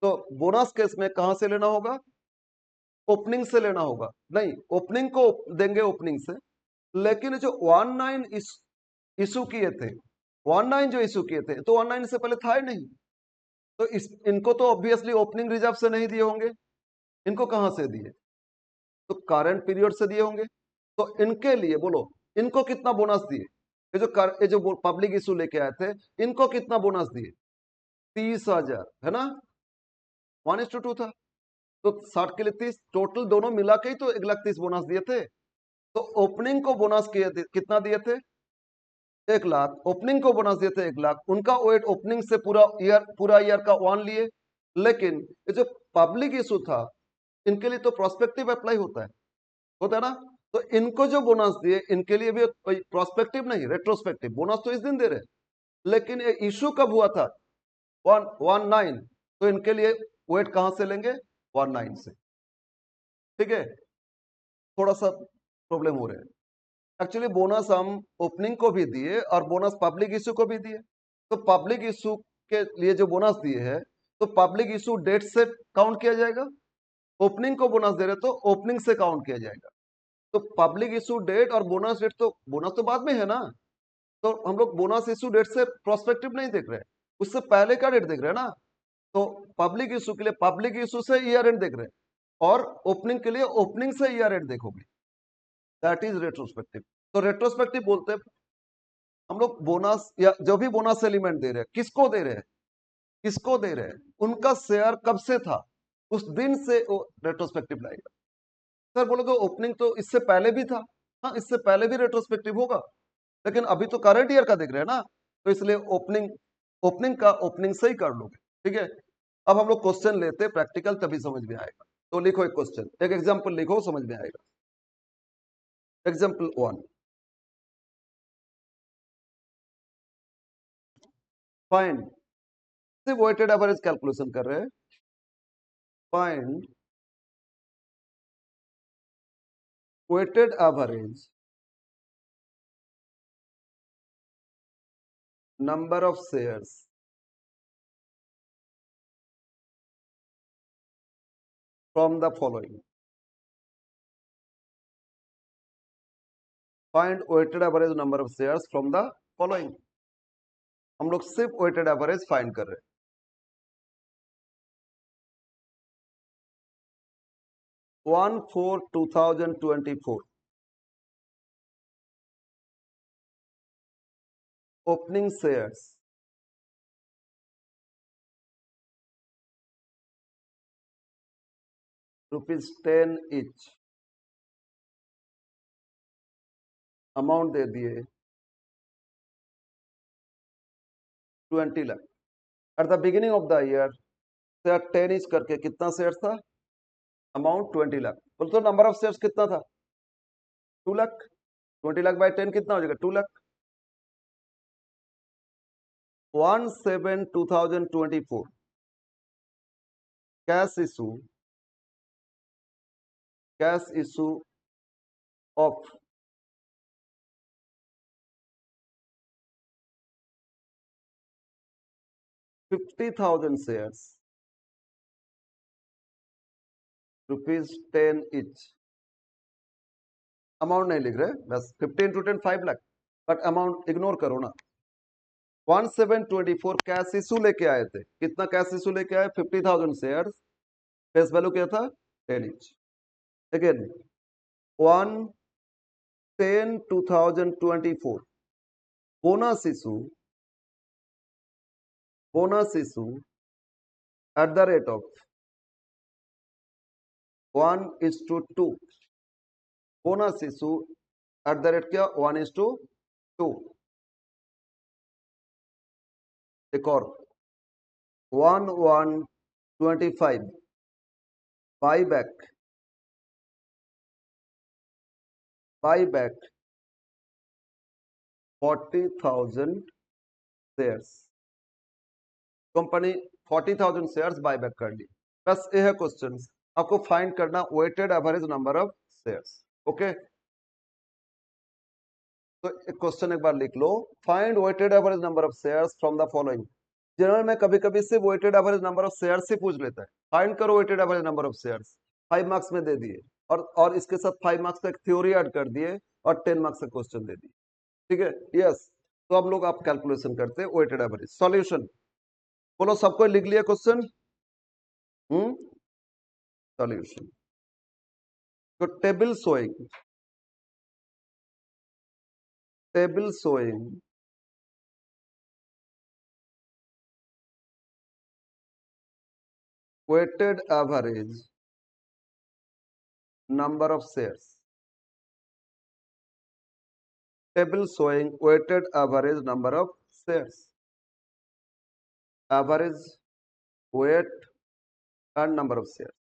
तो बोनस केस में कहां से लेना होगा, ओपनिंग से लेना होगा। नहीं, ओपनिंग को देंगे ओपनिंग से, लेकिन जो 19 इशू किए थे, 19 जो इशू किए थे, तो 19 से पहले था ही नहीं। तो इनको तो ऑब्वियसली ओपनिंग रिजर्व से नहीं दिए होंगे, इनको कहां से दिए, तो करंट पीरियड से दिए होंगे। तो इनके लिए बोलो, इनको कितना बोनस दिए, ये जो पब्लिक इशू लेके आए थे, इनको कितना बोनस दिए, 30,000 है ना, 1:2 था। तो 60 के लिए 30, टोटल दोनों मिला के ही तो 1,30,000 बोनस दिए थे। तो ओपनिंग को बोनस कितना दिए थे, 1 लाख। ओपनिंग को बोनस दिए थे 1 लाख, उनका वेट ओपनिंग से पूरा ईयर का 1 लिए। लेकिन ये जो पब्लिक इशू था, इनके लिए तो प्रोस्पेक्टिव अप्लाई होता है ना। तो इनको जो बोनस दिए, इनके लिए भी प्रोस्पेक्टिव नहीं, रेट्रोस्पेक्टिव बोनस तो इस दिन दे रहे, लेकिन ये इशू कब हुआ था, 19। तो इनके लिए वेट कहां से लेंगे, 19 से। ठीक है, थोड़ा सा प्रॉब्लम हो रहा है। एक्चुअली बोनस हम ओपनिंग को भी दिए और बोनस पब्लिक इशू को भी दिए। तो पब्लिक इशू के लिए जो बोनस दिए है, तो पब्लिक इशू डेट से काउंट किया जाएगा। ओपनिंग को बोनस दे रहे तो ओपनिंग से काउंट किया जाएगा। तो पब्लिक इशू डेट और बोनस तो बाद में है ना। तो हम लोग बोनस इशू डेट से प्रोस्पेक्टिव नहीं देख रहे, उससे पहले का डेट देख रहे हैं ना। तो पब्लिक इशू के लिए पब्लिक इशू से ईयर एंड देख रहे हैं, और ओपनिंग के लिए ओपनिंग से ईयर एंड देखोगे, दैट इज रेट्रोस्पेक्टिव। तो रेट्रोस्पेक्टिव बोलते हैं हम लोग बोनस, या जो भी बोनस एलिमेंट दे रहे हैं, किसको दे रहे हैं, किसको दे रहे हैं, उनका शेयर कब से था, उस दिन से वो रेट्रोस्पेक्टिव लाएगा। सर बोलोगे ओपनिंग तो इससे पहले भी था, हाँ इससे पहले भी रेट्रोस्पेक्टिव होगा, लेकिन अभी तो करंट ईयर का देख रहे हैं ना, तो इसलिए ओपनिंग ओपनिंग का ओपनिंग से ही कर लोगे। ठीक है, अब हम लोग क्वेश्चन लेते हैं प्रैक्टिकल, तभी समझ में आएगा। तो लिखो एक क्वेश्चन, एक एग्जाम्पल लिखो, समझ में आएगा। एग्जाम्पल 1, फाइंड, सिर्फ वेटेड एवरेज कैलकुलेशन कर रहे हैं। Find weighted average number of shares from the following. Find weighted average number of shares from the following. हम लोग सिर्फ वेटेड एवरेज फाइंड कर रहे हैं। 1/4/2024 opening shares ₹10 each, अमाउंट दे दिए 20 lakh. At the beginning of the year share 10 etch करके कितना share था, अमाउंट 20 लाख। बोल तो नंबर ऑफ शेयर्स कितना था, 2 लाख। 20 लाख बाय 10 कितना हो जाएगा, 2 lakh. 1/7/2024 cash issue of 50,000 shares, ₹10 each। Amount नहीं लिख रहे, बस 50 into 10 5 lakh, but amount ignore करो ना। 1/7/24 कैश इशू लेके आए थे, कितना कैश इशू लेके आए, 50,000 शेयर्स। फेस वैल्यू क्या था, 10 each. Again, 1/10/2024. Bonus issue at the rate of 1:2. Bonus issue at the rate क्या 1:2. एक और 1/1/25 buyback 40,000 shares. Company 40,000 shares buyback कर ली. बस ये है क्वेश्चन. आपको फाइंड करना weighted average number of shares. Okay, तो एक क्वेश्चन एक बार लिख लो. Find weighted average number of shares from the following. General में कभी कभी सिर्फ weighted average number of shares से पूछ लेता है. फाइंड करो weighted average number of shares. 5 marks में दे दिए और इसके साथ 5 मार्क्स का एक थ्योरी ऐड कर दिए और 10 मार्क्स का क्वेश्चन दे दिए. ठीक है, यस. तो अब लोग आप कैलकुलेशन करते हैं वेटेड एवरेज. सॉल्यूशन बोलो, सबको लिख लिया क्वेश्चन. सॉल्यूशन. तो table showing weighted average number of shares. Table showing weighted average number of shares. Average, weight and number of shares.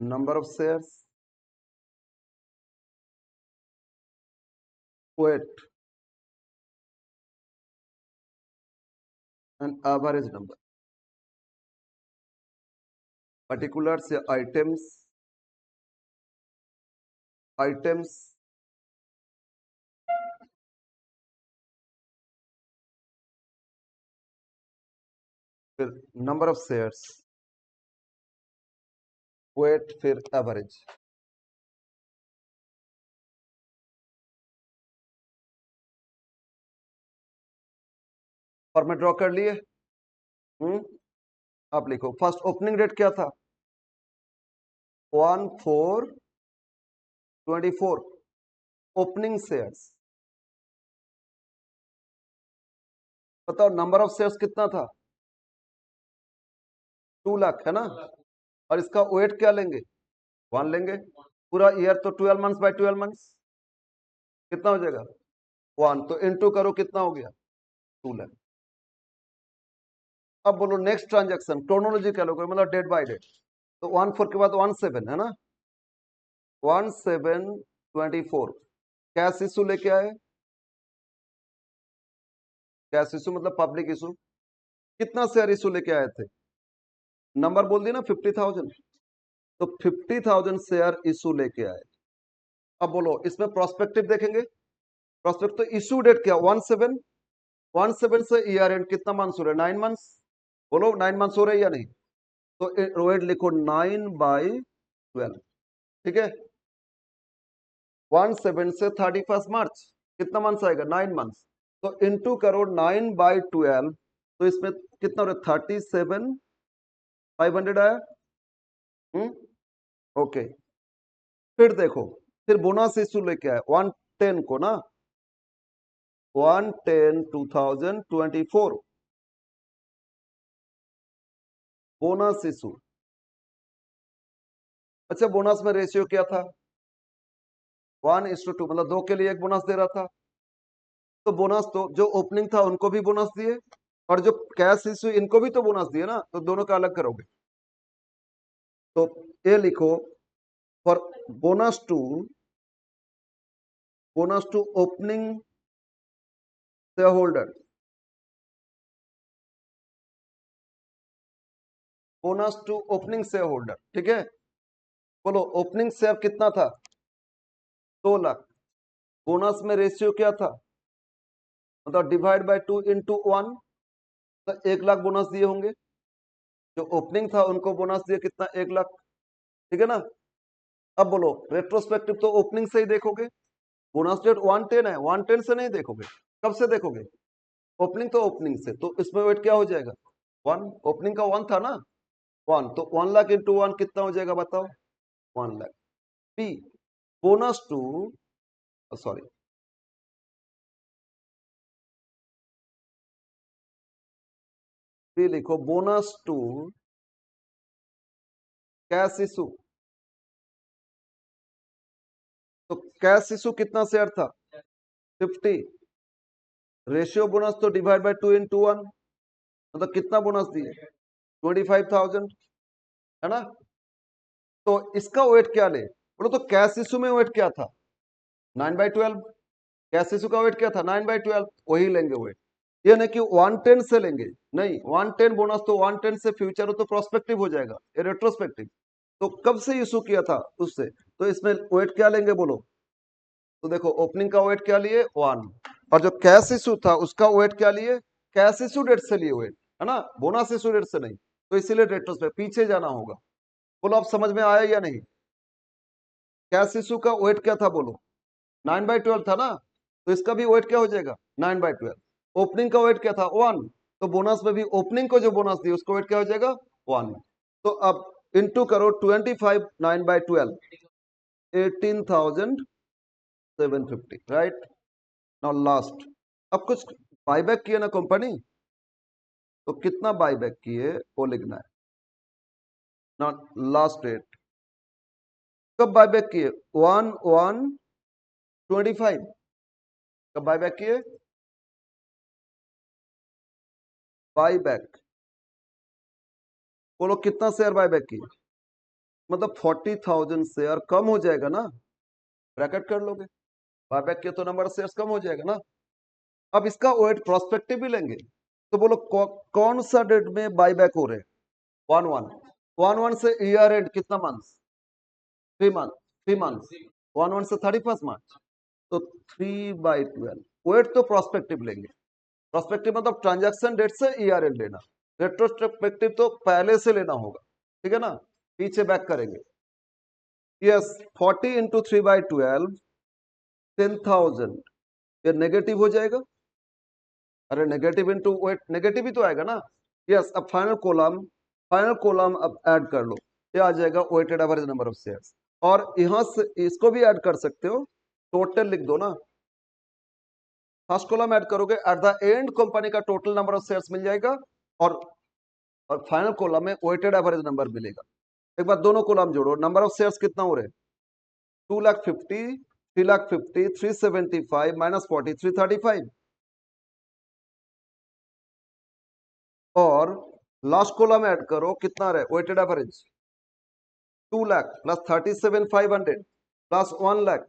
Number of shares, weight and average number. Particulars या items फिर number of shares, wait, फिर average. Format draw कर लिए. आप लिखो. First opening date क्या था? 1/4/24. Opening shares. बताओ नंबर ऑफ शेयर्स कितना था? 2 लाख है ना. और इसका वेट क्या लेंगे? 1 लेंगे. पूरा ईयर तो 12 मंथ्स बाय 12 मंथ्स कितना हो जाएगा? 1. तो इनटू करो, कितना हो गया? 2 लाख. अब बोलो नेक्स्ट ट्रांजैक्शन क्रोनोलॉजी क्या लोगे, मतलब डेट बाय डेट. तो 1/4 के बाद 1/7 है ना. 1/7/24 कैश इशू लेके आए. कैश इशू मतलब पब्लिक इशू. कितना शेयर इशू लेके आए थे? नंबर बोल दिया ना, 50,000. तो 50,000 शेयर इशू लेके आए. अब बोलो इसमें प्रोस्पेक्टिव देखेंगे. प्रोस्पेक्ट तो इशू डेट क्या? 1/7 से ईयर एंड कितना मंथ्स हो रहे हैं? 9 मंथ्स. बोलो 9 मंथ्स हो रहे हैं या नहीं? तो रोएड लिखो 9/12. ठीक है. 1/7 से 31 मार्च कितना मंथ्स आएगा? 9 मंथ्स. तो इंटू करो 9/12. तो इसमें कितना हो रहा है? 37,500 आया. ओके. फिर देखो, फिर बोनस इशू लेके आए 1/10 को ना. 1/10/2024 बोनस इशू. अच्छा, बोनस में रेशियो क्या था? 1:2, मतलब 2 के लिए 1 बोनस दे रहा था. तो बोनस तो जो ओपनिंग था उनको भी बोनस दिए और जो कैश इशू इनको भी तो बोनस दिए ना. तो दोनों का अलग करोगे. तो ये लिखो for bonus to opening share holder. Bonus to opening share holder. ठीक है. बोलो ओपनिंग शेयर कितना था? 2 लाख. बोनस में रेशियो क्या था? मतलब डिवाइड बाय 2 इंटू 1. तो 1 लाख बोनस दिए होंगे. जो ओपनिंग था उनको बोनस दिए कितना? 1 लाख. ठीक है ना. अब बोलो रेट्रोस्पेक्टिव तो ओपनिंग से ही देखोगे. बोनस डेट 1/10 है, 1/10 से नहीं देखोगे. कब से देखोगे? ओपनिंग तो ओपनिंग से, तो इसमें वेट क्या हो जाएगा 1, ओपनिंग का 1 था ना 1, तो 1 लाख इंटू 1 कितना हो जाएगा बताओ 1 lakh. B bonus to, sorry B लिखो, बोनस टू कैश इशू। तो कैश इशू कितना शेयर था 50, रेशियो बोनस तो डिवाइड बाय 2 इंटू 1, मतलब कितना बोनस दिए 25,000, है ना। तो इसका वेट क्या ले बोलो, तो कैश इशू में वेट क्या था 9/12, कैश इशू का वेट क्या था 9/12, वही लेंगे वेट। ये नहीं कि 110 से लेंगे, नहीं 110 बोनस तो 110 से फ्यूचर हो तो प्रोस्पेक्टिव हो जाएगा, ये रेट्रोस्पेक्टिव। तो कब से इशू किया था उससे, तो इसमें वेट क्या लेंगे बोलो, तो देखो ओपनिंग का वेट क्या लिए 1, और जो कैश इशू था उसका वेट क्या लिए, कैश इशू डेट से लिए वेट, है ना, बोनस इशू डेट से नहीं, तो इसीलिए रेट्रोस्पेक्ट पीछे जाना होगा। बोलो आप समझ में आया या नहीं, कैश इशू का वेट क्या था बोलो 9/12 था ना, तो इसका भी वेट क्या हो जाएगा 9/12। ओपनिंग का वेट क्या था 1, तो बोनस में भी ओपनिंग को जो बोनस दी उसको वेट क्या हो जाएगा 1। तो अब इंटू करो 25 9/12, 18,750, राइट। नाउ लास्ट, अब कुछ बायबैक किए ना कंपनी, तो कितना बायबैक किए वो लिखना है ना, लास्ट डेट कब बायबैक किए 1/1/25, कब बायबैक किए, बायबैक बोलो कितना शेयर बायबैक किए, मतलब 40,000 शेयर कम हो जाएगा ना, ब्रैकेट कर लोगे, बायबैक किए तो नंबर ऑफ शेयर्स कम हो जाएगा ना। अब इसका वेट प्रोस्पेक्टिव भी लेंगे, तो बोलो कौन सा डेट में बायबैक हो रहे हैं 1/1 से ईयर एंड कितना मंथ 3 मंथ, 3 मंथ 1/1 से 31 मार्च, तो 3/12 वेट तो प्रोस्पेक्टिव लेंगे, प्रोस्पेक्टिव मतलब ट्रांजैक्शन डेट से ईयर एंड लेना, रेट्रोस्पेक्टिव तो पहले से लेना होगा, ठीक है ना, पीछे बैक करेंगे। यस 40 इंटू 3/12 10,000, ये नेगेटिव हो जाएगा, अरे नेगेटिव इंटू वेट नेगेटिव ही तो आएगा ना। यस अब फाइनल कॉलम अब ऐड कर लो, ये आ जाएगा weighted average number of shares, और यहां से इसको भी ऐड कर सकते हो, टोटल लिख दो ना, फर्स्ट कॉलम ऐड करोगे एट द एंड कंपनी का टोटल नंबर ऑफ शेयर्स मिल जाएगा, और फाइनल कॉलम में वेटेड एवरेज नंबर मिलेगा। एक बार दोनों कॉलम जोड़ो, नंबर ऑफ शेयर्स कितना हो रहे 2,50,000, 3,50,000, 375 माइनस 40 335, और लास्ट कॉलम ऐड करो कितना रहे weighted average 2 lakh plus 37,500 plus 1 lakh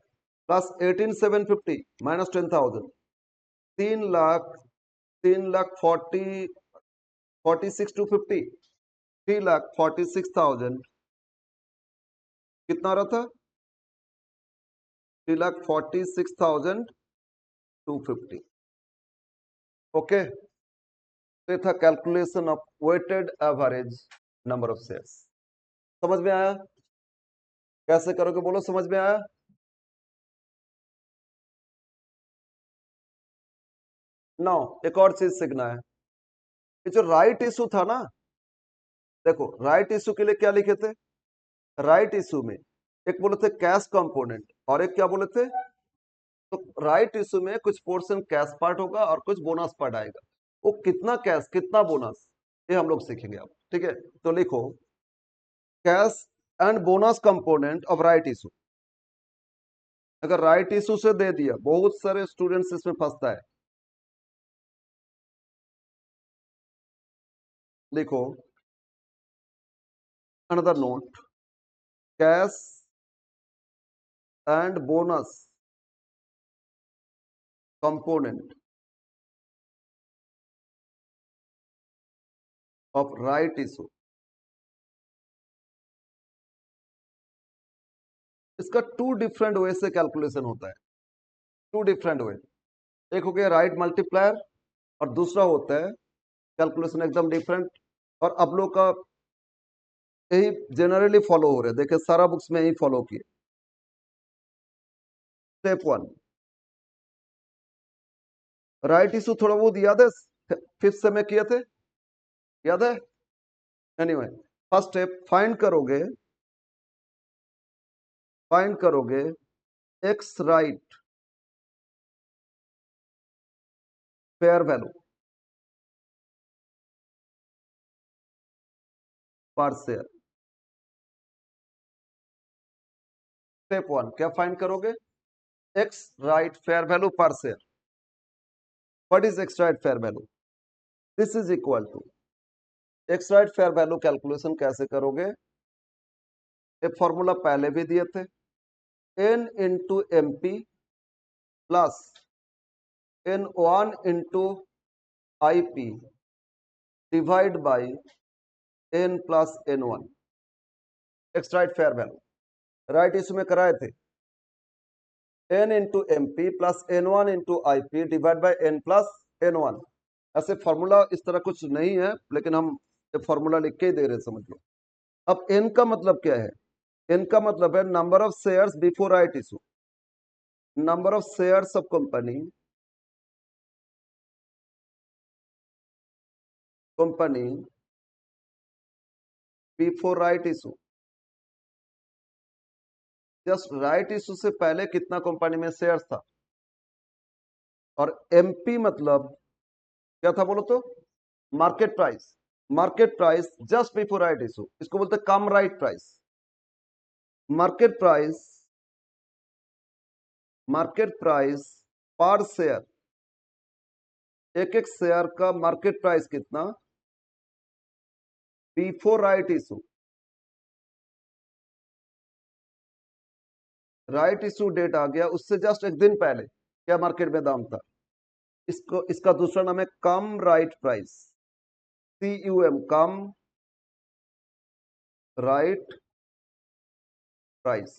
plus 18,750 minus 10,000, 3 lakh, 3,46,250, 3,46,000 कितना रहा था 3,46,250। ओके, तो था calculation of weighted average number of shares. समझ में आया, कैसे करोगे बोलो, समझ में आया। नौ एक और चीज सीखना है, ये जो राइट इशू था ना, देखो राइट इशू के लिए क्या लिखे थे, राइट इशू में एक बोले थे कैश कंपोनेंट और एक क्या बोले थे, तो राइट इशू में कुछ पोर्शन कैश पार्ट होगा और कुछ बोनस पार्ट आएगा, वो कितना कैश कितना बोनस ये हम लोग सीखेंगे अब, ठीक है। तो लिखो cash and bonus component of right issue, अगर राइट इशू से दे दिया, बहुत सारे स्टूडेंट्स इसमें फंसता है, लिखो another note, cash and bonus component of right issue, इसका टू डिफरेंट वे से कैलकुलेशन होता है, टू डिफरेंट वे, एक हो गया राइट मल्टीप्लायर और दूसरा होता है कैलकुलेशन एकदम डिफरेंट, और आप लोग का यही जनरली फॉलो हो रहे हैं, देखिए सारा बुक्स में यही फॉलो किए। स्टेप 1, राइट इशू थोड़ा बहुत याद है, फिफ्थ से में किए थे, याद है? एनीवे, फर्स्ट स्टेप फाइंड करोगे ex right fair value per share. Step one क्या फाइंड करोगे? Ex right fair value per share. What is ex right fair value? This is equal to, ex right fair value calculation कैसे करोगे? एक formula पहले भी दिए थे, N into M P plus N one into I P divide by N plus N one, ex right fair value. Right इसमें कराए थे N into M P plus N one into I P divide by N plus N one. ऐसे formula इस तरह कुछ नहीं है, लेकिन हम ये फॉर्मूला लिख के ही दे रहे, समझ लो। अब एन का मतलब क्या है? एन का मतलब है number of shares before right issue, number of shares of company before right issue. Just right issue से पहले कितना कंपनी में शेयर्स था। और एमपी मतलब क्या था बोलो तो? Market price. Market price just before right issue, इसको बोलते हैं cum right price. Market price per share, एक एक शेयर का मार्केट प्राइस कितना before right issue. Right issue date आ गया, उससे जस्ट एक दिन पहले क्या मार्केट में दाम था। इसको, इसका दूसरा नाम है cum right price, CUM, cum right price.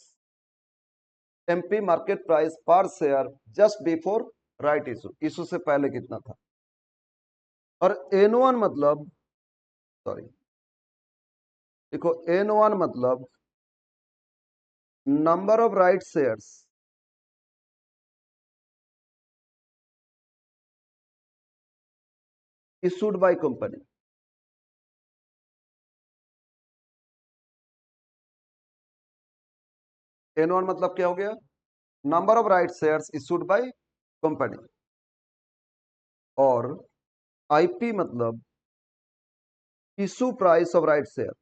MP market price per share just before right issue, issue से पहले कितना था। और N1 मतलब, सॉरी देखो, N1 मतलब number of right shares issued by company. N1 मतलब क्या हो गया? Number of right shares issued by company. और IP मतलब issue price of right share.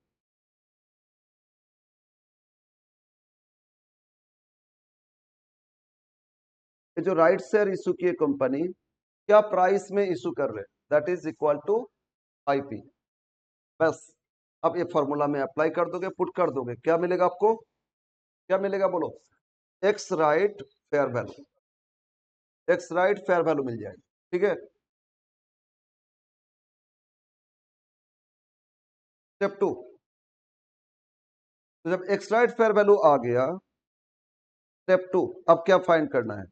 ये जो राइट शेयर इशू की कंपनी क्या प्राइस में इशू कर रहे, that is equal to IP। बस अब ये फॉर्मूला में अप्लाई कर दोगे, पुट कर दोगे, क्या मिलेगा आपको? क्या मिलेगा बोलो? Ex right fair value, ex right fair value मिल जाएगी। ठीक है, स्टेप टू। तो जब एक्स राइट फेयर वैल्यू आ गया, स्टेप टू, अब क्या फाइंड करना है?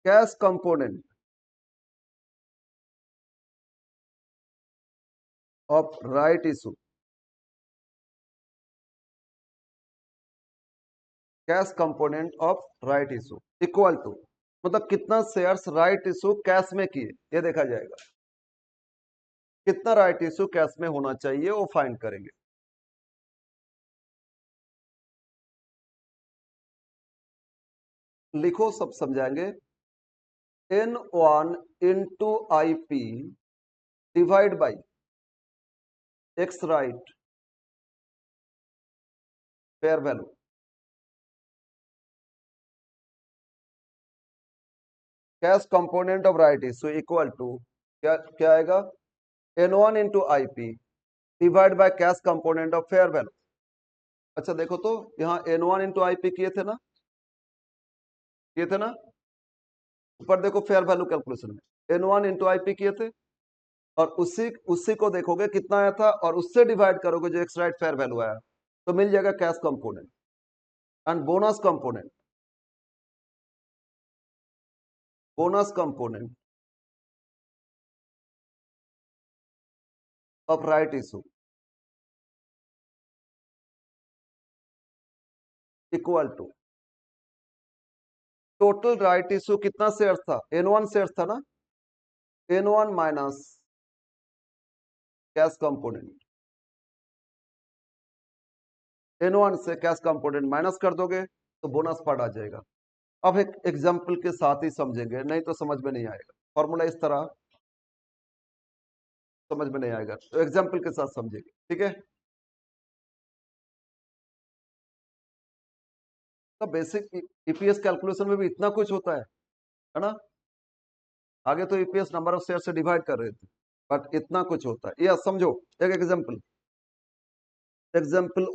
Cash component of right issue, cash component of right issue equal to, मतलब कितना शेयर्स राइट इशू कैश में किए, ये देखा जाएगा। कितना राइट इशू कैश में होना चाहिए वो फाइंड करेंगे। लिखो, सब समझाएंगे। N1 into IP divide by ex right fair value. Cash component of right issue equal to क्या क्या आएगा? N1 into IP divide by cash component of fair value. अच्छा देखो तो, यहाँ N1 इंटू IP किए थे ना, किए थे ना? ऊपर देखो फेयर वैल्यू कैलकुलेशन में N1 इंटू IP किए थे, और उसी उसी को देखोगे कितना आया था, और उससे डिवाइड करोगे जो एक्स राइट फेयर वैल्यू आया, तो मिल जाएगा cash component and bonus component. Bonus component of right issue equal to total right issue कितना शेयर था, N1 शेयर था ना, N1 minus cash component, N1 से कैश कंपोनेंट माइनस कर दोगे तो बोनस पार्ट आ जाएगा। अब एक एग्जांपल के साथ ही समझेंगे, नहीं तो समझ में नहीं आएगा, फॉर्मूला इस तरह समझ में नहीं आएगा, तो एग्जांपल के साथ समझेंगे, ठीक है। तो बेसिक ईपीएस कैलकुलेशन में भी इतना कुछ होता है ना। आगे तो ईपीएस नंबर ऑफ शेयर से डिवाइड कर रहे थे, बट इतना कुछ होता है। यह समझो, एक एग्जाम्पल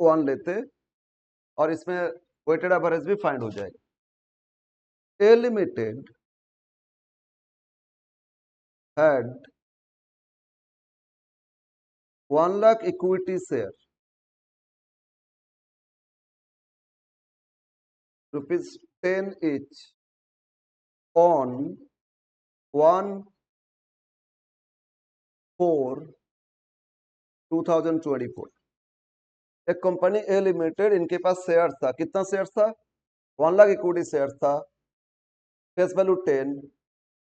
1 लेते और इसमें वेटेड एवरेज भी फाइंड हो जाएगा। A limited had 1 lakh equity share ₹10 each on 1/4/2024। एक कंपनी ए लिमिटेड, इनके पास शेयर था, कितना शेयर था, 1 लाख इक्विटी शेयर था, फेस वैल्यू 10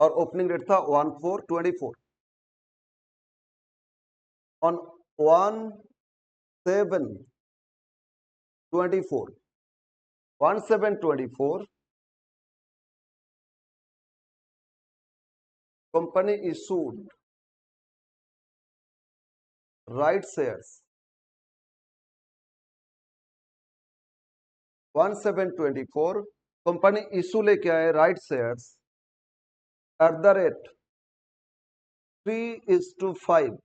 और ओपनिंग रेट था 1/4/24। On 1/7/24 1/7/24 company issued right shares 1/7/24 company issue लेके आए right shares at the rate 3:5।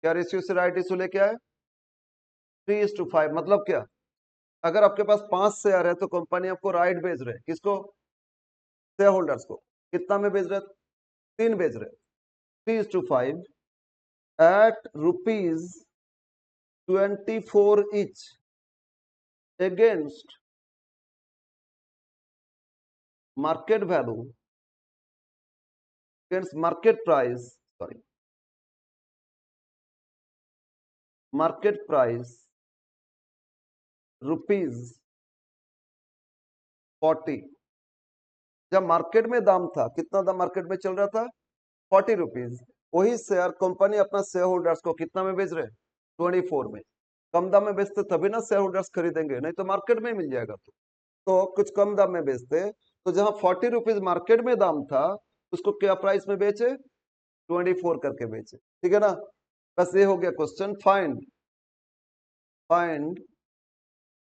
क्या रेशियो से राइट इशू लेके आए, 3:5। मतलब क्या, अगर आपके पास 5 शेयर है तो कंपनी आपको राइट भेज रहे, किसको, शेयर होल्डर्स को, कितना में भेज रहे, 3 भेज रहे, 3:5 eight ₹24 each against market value, against market price, sorry, market price ₹40। जब मार्केट में दाम था, कितना दाम मार्केट में चल रहा था, ₹40। वही शेयर कंपनी अपना शेयर होल्डर्स को कितना में बेच रहे, 24 में। कम दाम में बेचते तभी ना शेयर होल्डर्स खरीदेंगे, नहीं तो मार्केट में ही मिल जाएगा। तो कुछ कम दाम में बेचते, तो जहां ₹40 मार्केट में दाम था, उसको क्या प्राइस में बेचे, 24 करके बेचे, ठीक है ना। बस ये हो गया question. Find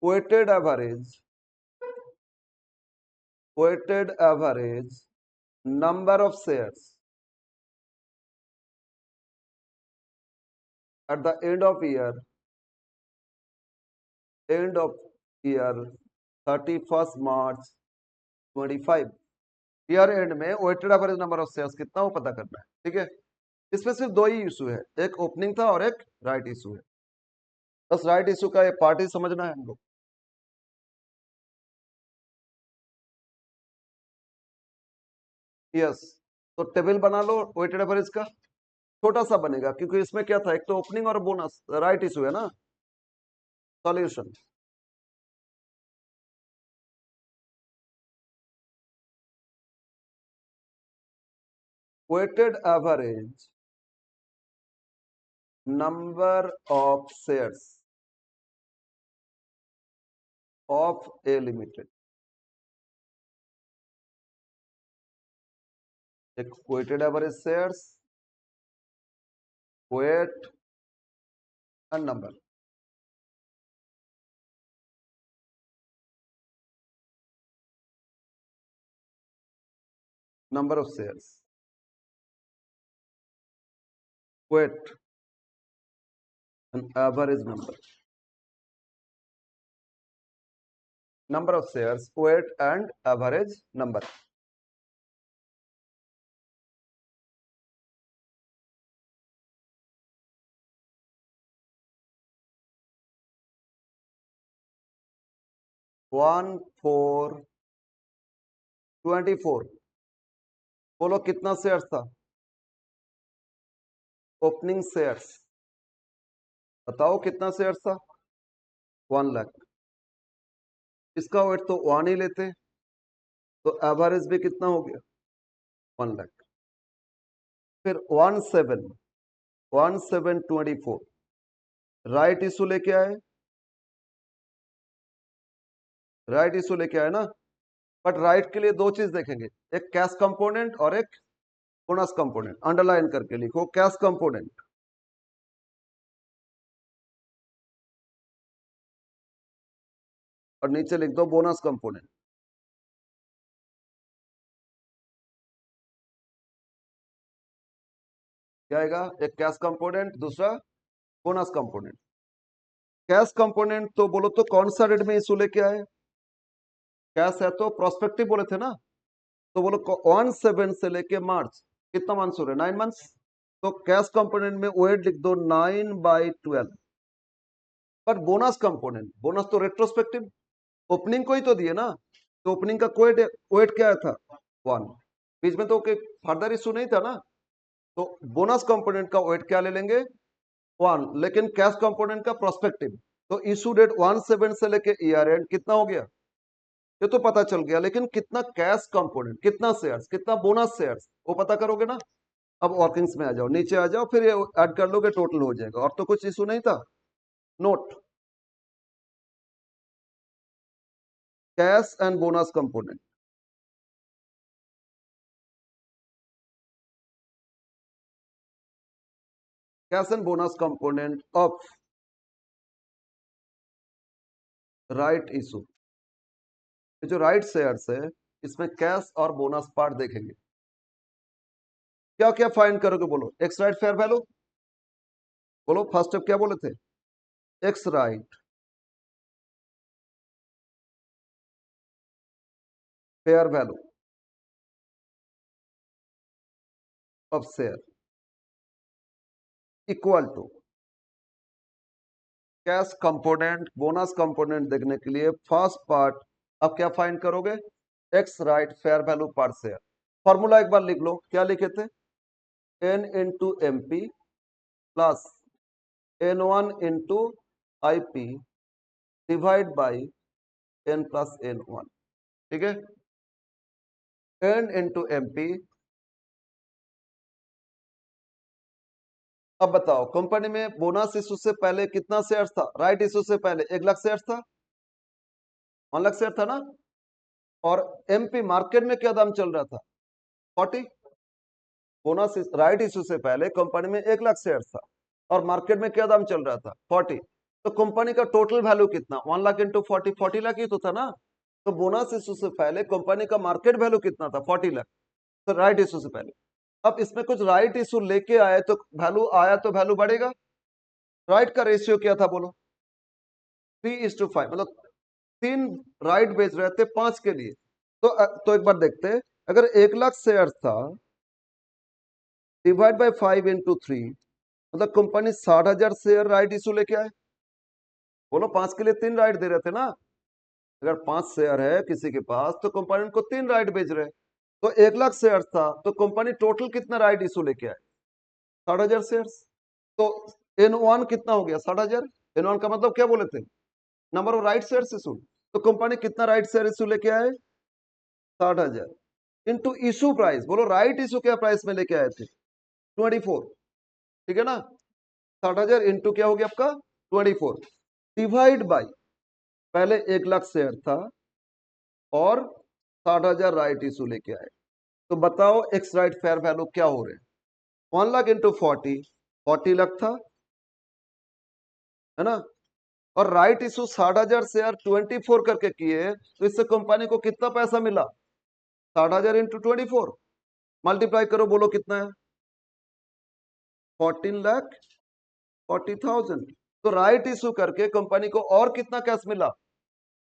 weighted average number of shares at the end of year 31st March 25। Year end में weighted average number of shares कितना वो पता करना है, ठीक है। इसमें सिर्फ 2 ही इशू है, एक ओपनिंग था और एक राइट इशू है। बस राइट इशू का ये पार्ट ही समझना है हमको। यस, तो टेबल बना लो वेटेड एवरेज का, छोटा सा बनेगा क्योंकि इसमें क्या था, एक तो ओपनिंग और बोनस, राइट इशू है ना। Solution, weighted average number of shares of A limited, एक weighted average shares, weight and number, number of shares, weight and average number, number of shares, weight and average number। One four 24, बोलो कितना shares था, opening shares बताओ कितना share था? 1 लाख। इसका wait तो 1 ही लेते, तो एवरेज भी कितना हो गया? 1 लाख। फिर 1724 राइट इशू लेके आए, राइट इशू लेके आए ना। बट राइट के लिए दो चीज देखेंगे, एक कैश कंपोनेंट और एक बोनस कंपोनेंट। अंडरलाइन करके लिखो कैश कंपोनेंट, और नीचे लिख दो बोनस कंपोनेंट। क्या आएगा? एक कैश कंपोनेंट, दूसरा बोनस कंपोनेंट। कैश कंपोनेंट तो बोलो तो कौन सा डेट में इशू लेके आए? कैश है तो प्रोस्पेक्टिव बोले थे ना, तो बोलो 17 से लेके मार्च कितना मंथ्स हो रहे? 9 मंथ्स। तो कैश कंपोनेंट में वेट लिख दो 9/12। पर बोनस कंपोनेंट, बोनस तो रेट्रोस्पेक्टिव, ओपनिंग को ही तो दिए ना, तो ओपनिंग का कोई वेट क्या था? 1। बीच में तो फर्दर इशू नहीं था ना, तो बोनस कंपोनेंट का वेट क्या ले लेंगे? 1। लेकिन कैश कंपोनेंट का प्रोस्पेक्टिव, तो इशू डेट 17 से लेके ईयर एंड कितना हो गया? ये तो पता चल गया, लेकिन कितना कैश कंपोनेंट, कितना शेयर्स, कितना बोनस शेयर्स, वो पता करोगे ना। अब वर्किंग्स में आ जाओ, नीचे आ जाओ, फिर ये ऐड कर लोगे, टोटल हो जाएगा। और तो कुछ इशू नहीं था। Note, cash and bonus component, cash and bonus component of right issue. जो राइट शेयर्स है, इसमें कैश और बोनस पार्ट देखेंगे। क्या क्या फाइंड करोगे? बोलो। एक्स राइट फेयर वैल्यू, बोलो फर्स्ट स्टेप क्या बोले थे? Ex right fair value of share equal to cash component, bonus component देखने के लिए फर्स्ट पार्ट अब क्या फाइंड करोगे? Ex right fair value per share. Formula एक बार लिख लो, क्या लिखे थे? N into M P plus N1 into I P divide by N plus N1। ठीक है, एन इंटू एम पी। अब बताओ कंपनी में बोनस इशू से पहले कितना शेयर था? राइट इशू से पहले 1 लाख शेयर था, 1 लाख शेयर था ना। और एमपी मार्केट में क्या दाम चल रहा था? 40। बोनस राइट इशू से पहले कंपनी में 1 लाख शेयर था, और मार्केट में क्या दाम चल रहा था? 40। तो कंपनी का टोटल वैल्यू कितना? 1 लाख इंटू 40, 40 लाख ही तो था ना। तो बोनस इशू से पहले कंपनी का मार्केट वैल्यू कितना था? 40 लाख। तो राइट इशू से पहले। अब इसमें कुछ राइट इशू लेके आए तो वैल्यू आया, तो वैल्यू बढ़ेगा। राइट का रेशियो क्या था बोलो? 3:5, मतलब 3 राइट बेच रहे थे 5 के लिए। तो एक बार देखते हैं, अगर 1 लाख शेयर था डिवाइड बाय 5 इंटू 3, मतलब कंपनी 60,000 शेयर राइट इशू लेके आए। बोलो 5 के लिए 3 राइट दे रहे थे ना। अगर 5 शेयर है किसी के पास, तो कंपनी को 3 राइट बेच रहे। तो 1 लाख शेयर था, तो कंपनी टोटल कितना राइट इशू लेके आए? 60,000 शेयर। तो N1 कितना हो गया? 60,000। N1 का मतलब क्या बोले थे? Number of right share issue. तो कंपनी कितना राइट शेयर इशू लेके आए? 60,000 इंटू इशू प्राइस। बोलो राइट इशू क्या प्राइस में लेके आए थे? 24। ठीक है ना। 60,000 इंटू क्या हो गया आपका? 24 डिवाइड बाई, पहले 1 लाख शेयर था और 60,000 राइट इशू लेके आए। तो बताओ एक्स राइट फेयर वैल्यू क्या हो रहे हैं? 1 लाख इंटू 40 लाख था, है ना। और राइट इशू 60,000 शेयर 24 करके किए, तो इससे कंपनी को कितना पैसा मिला? 60,000 इंटू 24 मल्टीप्लाई करो, बोलो कितना है? 14,40,000। तो राइट इशू करके कंपनी को और कितना कैश मिला?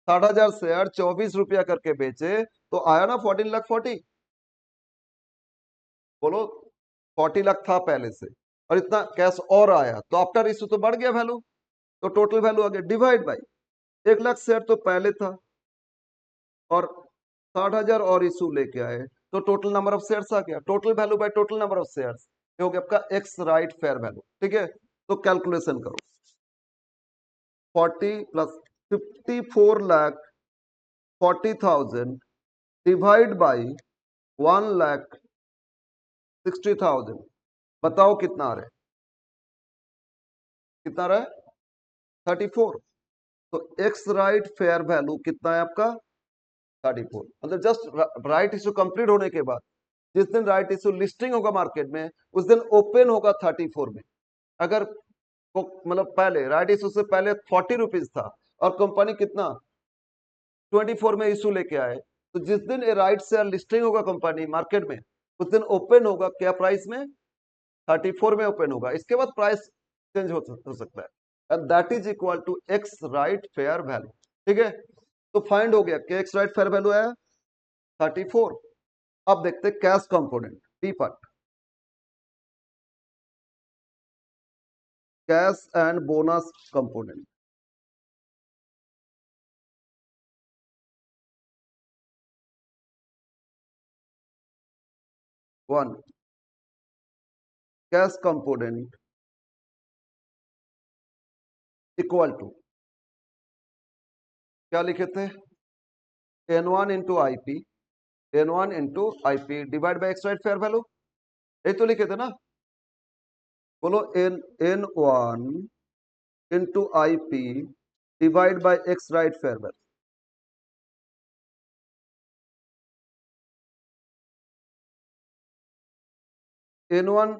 60,000 शेयर 24 रुपया करके बेचे, तो आया ना 14,40,000। बोलो 40 लाख था पहले से, और इतना कैश और आया, तो आफ्टर इशू तो बढ़ गया वैल्यू। तो टोटल वैल्यू आ गया डिवाइड बाई 1 लाख शेयर तो पहले था, और 60,000 और इशू लेके आए, तो टोटल नंबर ऑफ शेयर्स आ गया। Total value by total number of shares, ये हो गया आपका एक्स राइट फेयर वैल्यू। ठीक है, तो कैलकुलेशन करो। 40 प्लस 54,40,000 डिवाइड बाई 1,60,000। बताओ कितना आ रहा है, कितना आ रहा है? 34। तो एक्स राइट फेयर वैल्यू कितना है आपका? 34। मतलब जस्ट राइट इशू कंप्लीट होने के बाद जिस दिन राइट इशू लिस्टिंग होगा मार्केट में उस दिन ओपन होगा 34 में। अगर मतलब पहले राइट इशू से पहले 40 रुपीज था और कंपनी कितना 24 में इशू लेके आए, तो जिस दिन ये राइट शेयर लिस्टिंग होगा कंपनी मार्केट में उस दिन ओपन होगा क्या प्राइस में? 34 में ओपन होगा। इसके बाद प्राइस चेंज हो सकता है, and that is equal to ex right fair value. ठीक है, तो फाइंड हो गया कि एक्स राइट फेयर वैल्यू है 34। अब देखते हैं cash component, P part, cash and bonus component. One, cash component equal to क्या लिखे थे? N1 into I P, N1 into I P divide by ex right fair value, यही तो लिखे थे ना? बोलो N1 into I P divide by ex right fair value. N1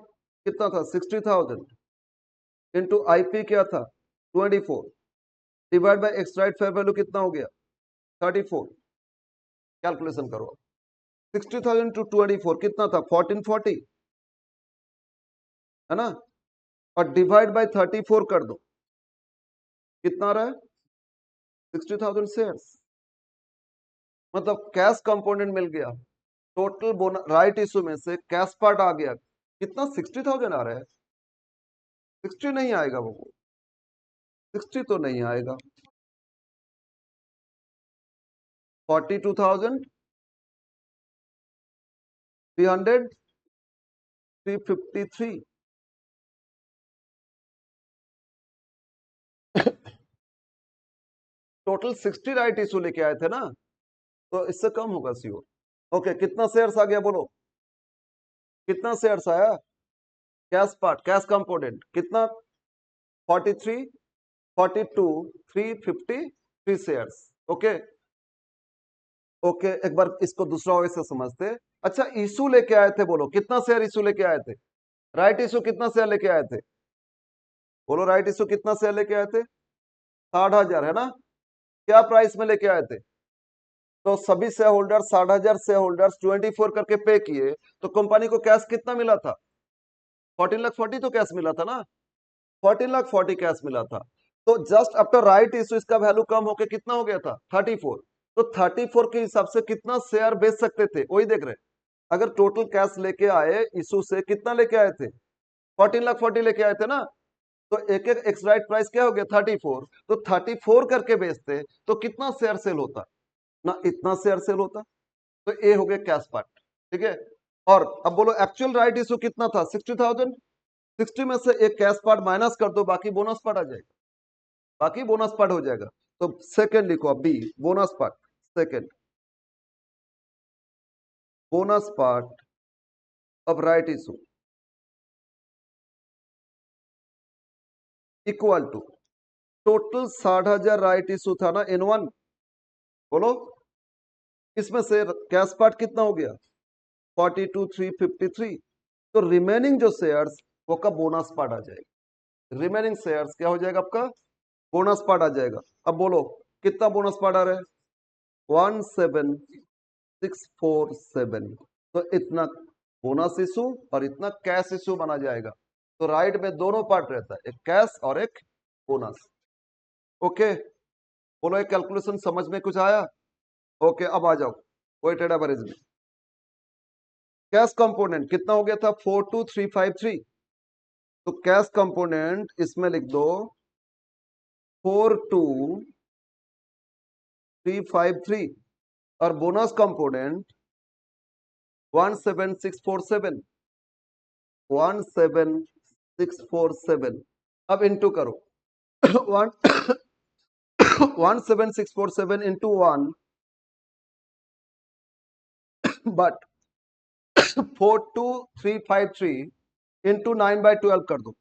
कितना था? 60,000 इंटू आई पी क्या था? 24 divide by ex right fair value कितना हो गया? 34। कैलकुलेशन करो। 60,000 टू 24 कितना था? 1440 है ना? और डिवाइड बाय 34 कर दो, कितना आ रहा है? 60,000 शेयर्स। मतलब कैश कंपोनेंट मिल गया, टोटल बोनस राइट इशू में से कैश पार्ट आ गया, कितना? 60,000 आ रहा है। 60 नहीं आएगा, वो 60 तो नहीं आएगा। 42,353 टोटल 60 राइट इशू लेके आए थे ना, तो इससे कम होगा सीओ। ओके, कितना शेयर्स आ गया बोलो? कितना शेयर्स आया? कैश पार्ट, कैश कंपोनेंट कितना? 43, 42, 353 शेयर्स। ओके ओके, एक बार इसको दूसरा वे से समझते। अच्छा, इशू लेके आए थे, बोलो कितना शेयर इशू लेके आए थे? राइट इशू कितना शेयर लेके आए थे? बोलो राइट इशू कितना शेयर लेके आए थे? 60,000 है ना? क्या प्राइस में लेके आए थे? तो सभी शेयर होल्डर 60,000 शेयर होल्डर्स 24 करके पे किए, तो कंपनी को कैश कितना मिला था? 14,40,000 तो कैश मिला था ना? 14,40,000 कैश मिला था। तो जस्ट आफ्टर राइट इशू इसका वैल्यू कम होके कितना हो गया था? 34। तो 34 के हिसाब से कितना शेयर बेच सकते थे वही देख रहे। अगर टोटल कैश लेके आए इशू से, कितना लेके आए थे? 14,40,000 लेके आए थे ना? तो एक एक एक्स राइट प्राइस क्या हो गया? 34। तो 34 करके बेचते तो कितना शेयर सेल होता? ना इतना शेयर सेल होता। तो ये हो गया कैश पार्ट। ठीक है, और अब बोलो एक्चुअल राइट इशू कितना था? 60,000। 60 में से एक कैश पार्ट माइनस कर दो, बाकी बोनस पार्ट आ जाएगा, बाकी बोनस पार्ट हो जाएगा। तो सेकंड लिखो अब, B bonus part. Second bonus part of right issue equal to total 60,000 right issue था ना N1, बोलो इसमें से कैश पार्ट कितना हो गया? 42,353। तो रिमेनिंग जो शेयर्स वो का बोनस पार्ट आ जाएगा। रिमेनिंग शेयर्स क्या हो जाएगा आपका? बोनस पार्ट आ जाएगा। अब बोलो कितना बोनस पार्ट आ रहा है? 17,647। तो इतना बोनस इशू और इतना कैश इशू बना जाएगा। तो राइट में दोनों पार्ट रहता है, एक कैश और एक बोनस। ओके, बोलो एक कैलकुलेशन समझ में कुछ आया? ओके, अब आ जाओ वेटेड एवरेज में। कैश कंपोनेंट कितना हो गया था? 42,353। तो कैश कंपोनेंट इसमें लिख दो 42,353 और बोनस कंपोनेंट 17,647। 17,647। अब इनटू करो। वन 17647 into 1, but 42353 into 9/12 कर दो,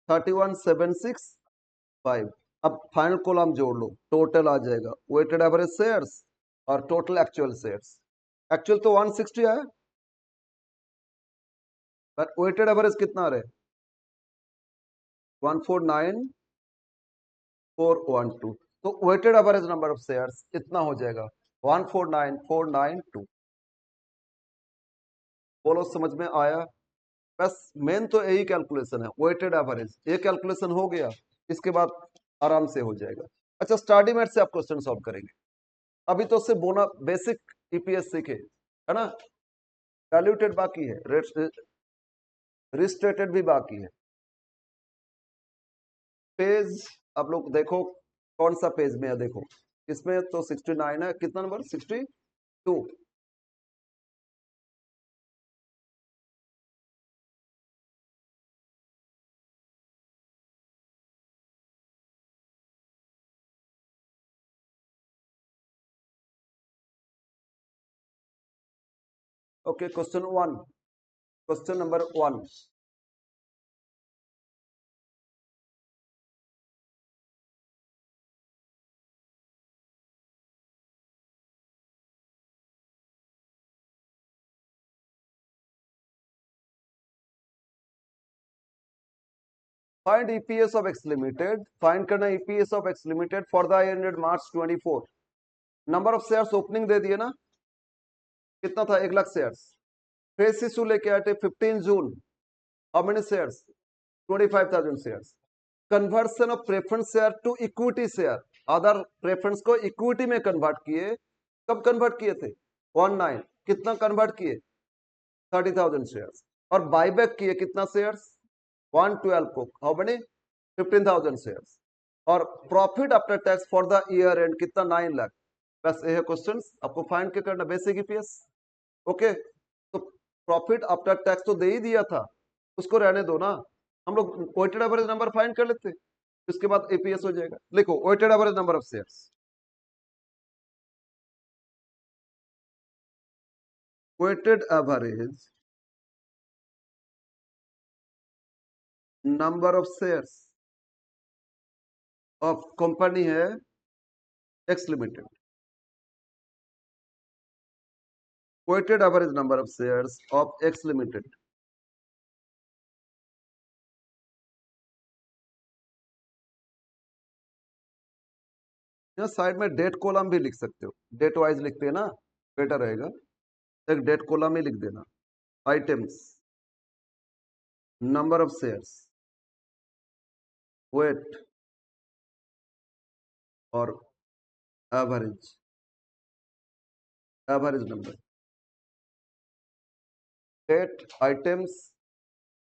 31765। अब फाइनल कॉलम जोड़ लो, टोटल आ जाएगा वेटेड एवरेज शेयर्स और टोटल एक्चुअल शेयर्स। एक्चुअल तो 160 है, पर वेटेड एवरेज कितना रहे? 149412। तो weighted average number of shares इतना हो जाएगा 149492। बोलो समझ में आया? बस मेन तो यही कैलकुलेशन है, वेटेड एवरेज। ये कैलकुलेशन हो गया, इसके बाद आराम से हो जाएगा। अच्छा, स्टार्टिंग से आप क्वेश्चन सॉल्व करेंगे। अभी तो उससे बोना बेसिक ईपीएस सीखे, है ना? डाइल्यूटेड बाकी है, रिस्टेटेड भी बाकी है। पेज आप लोग देखो कौन सा पेज में है, देखो इसमें तो 69 है, कितना नंबर? 62। Okay, question 1, question number 1। Find EPS of X limited, find करना EPS of X limited for the year ended March 24। Number of shares opening दे दिए ना, कितना था? 1 लाख शेयर्स। फेस इशू लेके आए थे 15 जून, how many shares? 25,000 shares. Conversion of preference share to equity share, other preference को इक्विटी में कन्वर्ट किए। कब कन्वर्ट किए थे? 19। कितना कन्वर्ट किए? 30,000 शेयर्स। और बायबैक किए कितना शेयर्स? 112 को, हाउ मेनी? 15,000 शेयर्स। और profit after tax for the year and कितना? 9 लाख। बस ये है क्वेश्चन, आपको फाइंड के करना बेसिक ईपीएस। ओके, तो प्रॉफिट आफ्टर टैक्स तो दे ही दिया था, उसको रहने दो ना, हम लोग वेटेड एवरेज नंबर फाइंड कर लेते, उसके बाद एपीएस हो जाएगा। लिखो weighted average number of shares, weighted average number of shares of company है X limited. Weighted average number of shares of X limited. यहाँ साइड में डेट कॉलम भी लिख सकते हो, डेट वाइज लिखते हैं ना, बेटर रहेगा। एक डेट कॉलम ही लिख देना। Items, number of shares, weight और average, average number. Date, items,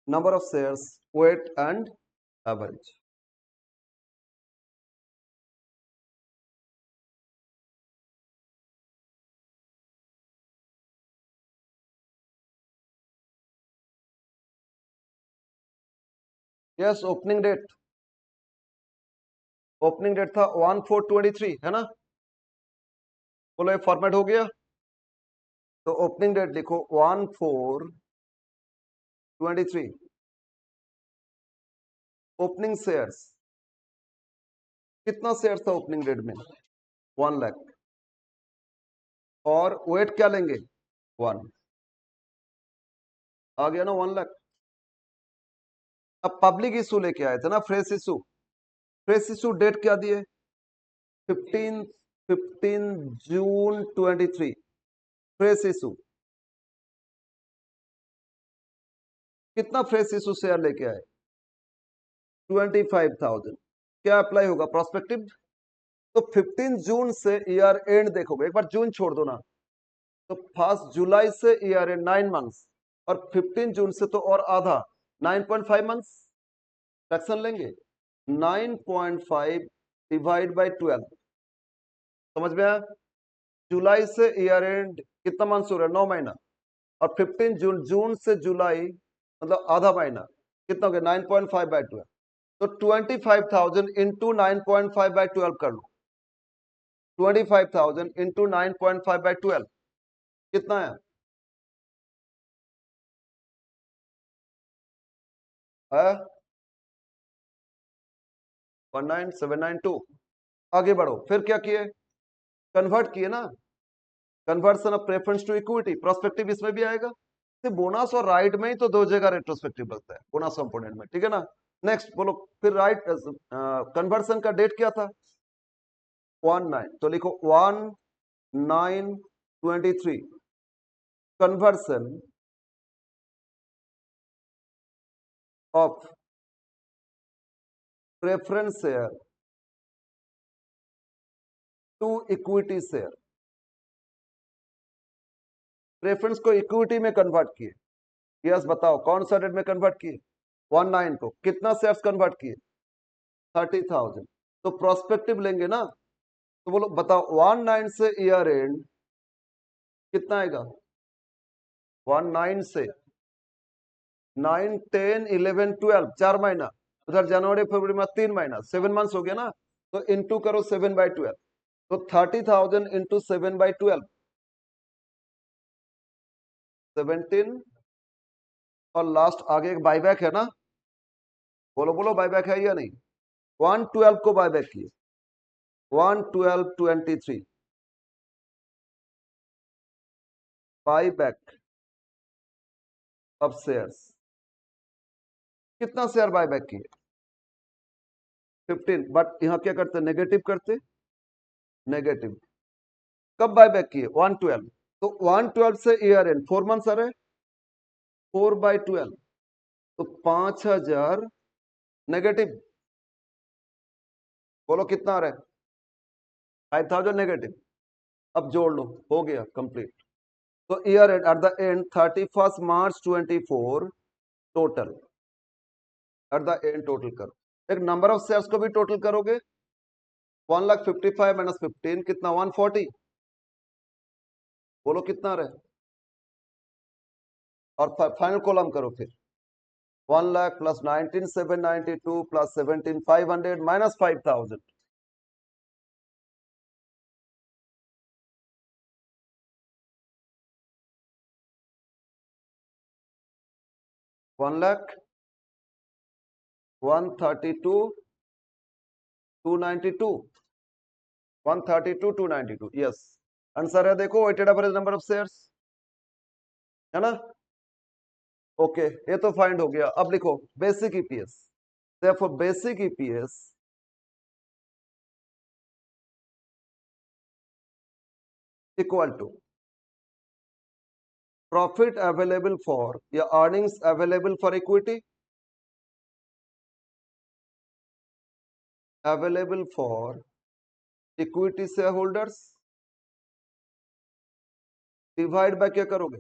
number of shares, weight and average। Yes, opening date, opening date था 1/4/23, है ना? बोलो ये फॉर्मेट हो गया? तो ओपनिंग डेट लिखो 1/4/23। ओपनिंग शेयर्स, कितना शेयर था ओपनिंग डेट में? 1 लाख। और वेट क्या लेंगे? 1। आ गया ना 1 लाख। अब पब्लिक इशू लेके आए थे ना, fresh issue. Fresh issue date क्या दिए? 15 जून 23। फ्रेश इशू कितना? फ्रेश इशू शेयर लेके आए 25,000। क्या अप्लाई होगा? प्रोस्पेक्टिव। तो 15 जून से ईयर एंड देखोगे, एक बार जून छोड़ दो ना, तो 1 जुलाई से ईयर एंड 9 मंथ्स, और 15 जून से तो और आधा, 9.5 मंथ्स। फ्रैक्शन लेंगे 9.5 डिवाइड बाय 12। समझ में आया? जुलाई से ईयर एंड कितना मंथ्स हो रहा है? 9 महीना। और 15 जून, जून से जुलाई मतलब आधा महीना, कितना हो गया? 9.5 बाय 12। तो 25,000 इंटू 9.5/12 कर लो। 25,000 इंटू 9.5/12 कितना है? 19792। आगे बढ़ो, फिर क्या किए? कन्वर्ट किए ना, conversion of preference to equity, prospective इसमें भी आएगा। बोनस और राइट में ही तो दो जगह रेट्रोस्पेक्टिव लगता है, बोनस कंपोनेंट में, ठीक है ना। नेक्स्ट बोलो, फिर राइट कन्वर्सन का डेट क्या था? 19, तो लिखो 1923 conversion of preference share to equity share. Preference को इक्विटी में कन्वर्ट किए। यस, बताओ कौन सा डेट में कन्वर्ट किए? 19 को। कितना शेयर्स कन्वर्ट किए? 30,000। तो प्रोस्पेक्टिव लेंगे ना, तो बोलो बताओ 19 से ईयर एंड कितना आएगा? 19 से 9, 10, 11, 12, 4 महीना, उधर जनवरी फरवरी में 3 महीना, 7 मंथ्स हो गया ना। तो इंटू करो 7/12, तो 30,000 इंटू 7/12 17। और लास्ट आगे एक बायबैक है ना, बोलो बोलो बायबैक है या नहीं? 112 को बायबैक किए, 112/23 बायबैक ऑफ शेयर्स। कितना शेयर बायबैक किए? 15। बट यहां क्या करते? नेगेटिव करते, नेगेटिव। कब बायबैक किए? 112। तो 112 से ईयर एंड 4 मंथ्स आ रहे, 4/12, तो 5,000 नेगेटिव। बोलो कितना आ रहा है? 5,000 नेगेटिव। अब जोड़ लो, हो गया कंप्लीट। तो year and eight the and 31 March 24 total, eight the and total करो। एक नंबर ऑफ शेयर्स को भी टोटल करोगे, 1,55,000 माइनस 15 कितना? 140। बोलो कितना रहे? और फाइनल कॉलम करो फिर, 1 lakh plus 19,792 plus 17,500 minus 5,000। 1 lakh 132,292, 132,292। Yes, answer है। देखो weighted average number of shares, है ना। ओके, ये तो फाइंड हो गया। अब लिखो basic EPS. therefore basic EPS equal to profit available for या earnings available for equity, available for equity share holders, divide by क्या करोगे?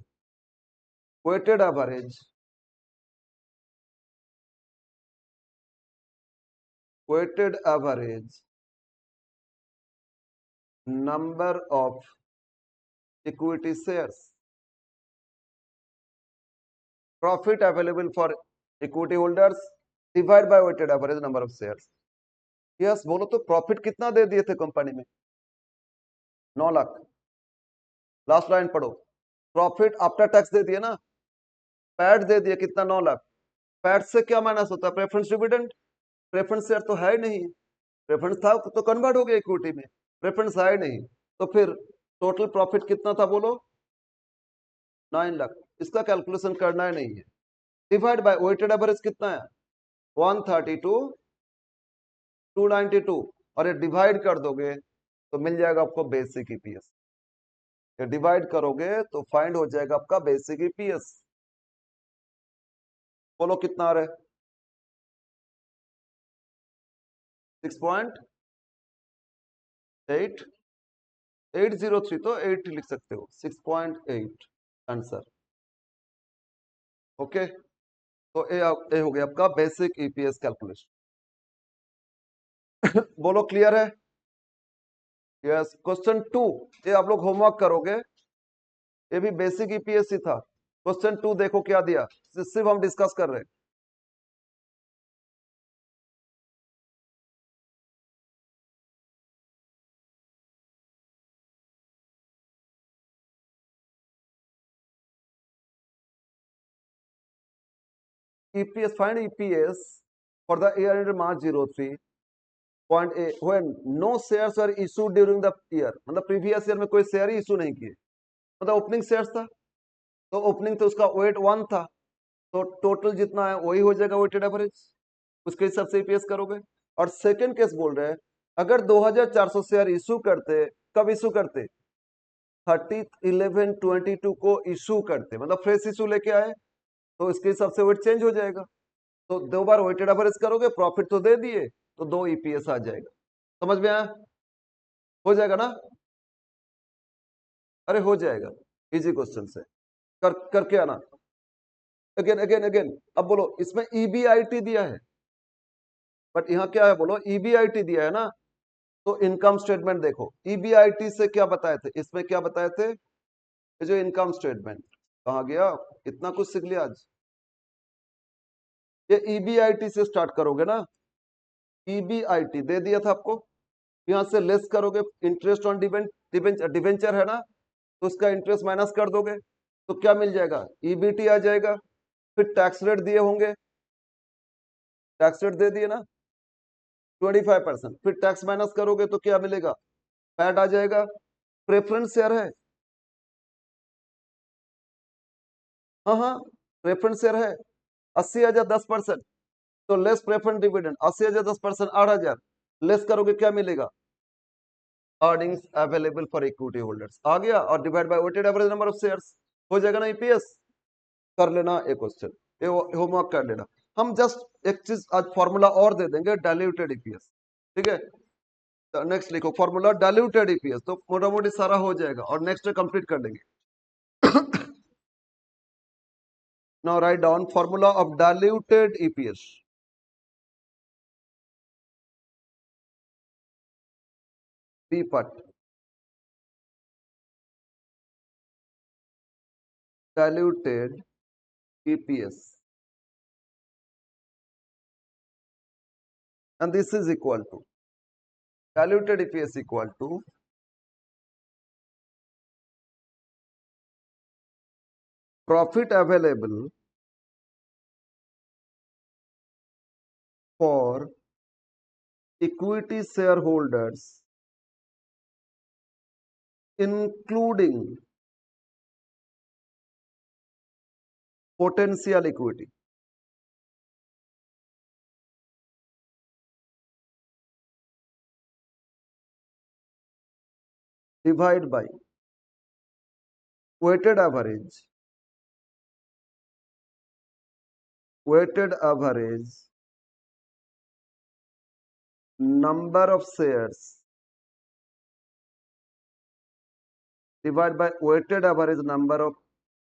Weighted average, weighted average number of equity shares. Profit available for equity holders divide by weighted average number of shares. Yes, बोलो तो profit कितना दे दिए थे company में? 9 lakh. Last line पढ़ो, profit after tax दे दिए ना, पैट दे दिए कितना? 9 लाख। पैट से क्या माइनस होता है? Preference dividend. प्रेफरेंस शेयर तो है ही नहीं, प्रेफरेंस था तो कन्वर्ट हो गया इक्विटी में, प्रेफरेंस है ही नहीं। तो फिर टोटल प्रॉफिट कितना था बोलो? 9 लाख। इसका कैलकुलेशन करना ही नहीं है। डिवाइड बाय वेटेड एवरेज कितना है? 132,292। और ये डिवाइड कर दोगे तो मिल जाएगा आपको बेसिक ईपीएस। ये डिवाइड करोगे तो फाइंड हो जाएगा आपका बेसिक ईपीएस। बोलो कितना आ रहा है? 6.8, 803, तो 8 लिख सकते हो, 6.8 आंसर। ओके, तो ये हो गया आपका बेसिक ईपीएस कैलकुलेशन। बोलो क्लियर है? यस। क्वेश्चन 2, ये आप लोग होमवर्क करोगे, ये भी बेसिक ईपीएस ही था। क्वेश्चन 2 देखो क्या दिया, सिर्फ हम डिस्कस कर रहे हैं। EPS, find EPS for the year ended March 03. Point A, when no shares were issued during the year, मतलब प्रीवियस ईयर में कोई शेयर ही इशू नहीं किए, मतलब ओपनिंग शेयर्स था, तो ओपनिंग तो उसका वेट 1 था, तो टोटल जितना है वही हो जाएगा वेटेड एवरेज, उसके हिसाब से ईपीएस करोगे। और सेकंड केस बोल रहे हैं अगर 2400 शेयर इशू करते, कब इशू करते, 30/11/22 को इशू करते, मतलब फ्रेश इशू लेके आए, तो इसके हिसाब से वेट चेंज हो जाएगा, तो 2 बार वेटेड एवरेज करोगे, प्रॉफिट तो दे दिए, तो 2 ईपीएस आ जाएगा। समझ में आया? हो जाएगा ना? अरे हो जाएगा, इजी क्वेश्चन से करके आना। अगेन अगेन अगेन, अब बोलो इसमें ईबीआईटी दिया है, बट यहाँ क्या है बोलो, ईबीआईटी दिया है ना, तो इनकम स्टेटमेंट देखो, ईबीआईटी से क्या बताए थे, इसमें क्या बताए थे, ये जो इनकम स्टेटमेंट कहाँ गया, इतना कुछ सीख लिया आज। ये ईबीआईटी से स्टार्ट करोगे ना, ईबीआईटी दे दिया था आपको, यहाँ से लेस करोगे, इंटरेस्ट ऑन डिवेंचर है ना, तो उसका इंटरेस्ट माइनस कर दोगे, तो क्या मिल जाएगा, ईबीटी आ जाएगा। फिर टैक्स रेट दिए होंगे, टैक्स रेट दे दिए ना 25%, फिर टैक्स माइनस करोगे तो क्या मिलेगा, पैट आ जाएगा। प्रेफरेंस शेयर है, हाँ हाँ प्रेफरेंस शेयर है, 80,000 10%, तो लेस प्रेफरेंस डिविडेंड 80,000 10%, 8,000 लेस करोगे क्या मिलेगा, earnings available for equity holders आ गया, और divide by weighted average number of shares, हो जाएगा ना ईपीएस। कर लेना एक क्वेश्चन, ये होमवर्क कर लेना। हम जस्ट एक चीज आज फॉर्मूला और दे देंगे, डाइल्यूटेड ईपीएस, ठीक है। तो नेक्स्ट लिखो फॉर्मूला डाइल्यूटेड ईपीएस, तो मोटा मोटी सारा हो जाएगा, और नेक्स्ट कंप्लीट कर लेंगे। Now write down formula of diluted EPS. B part, diluted EPS, and this is equal to diluted EPS equal to profit available for equity shareholders including potential equity divide by weighted average number of shares divided by weighted average number of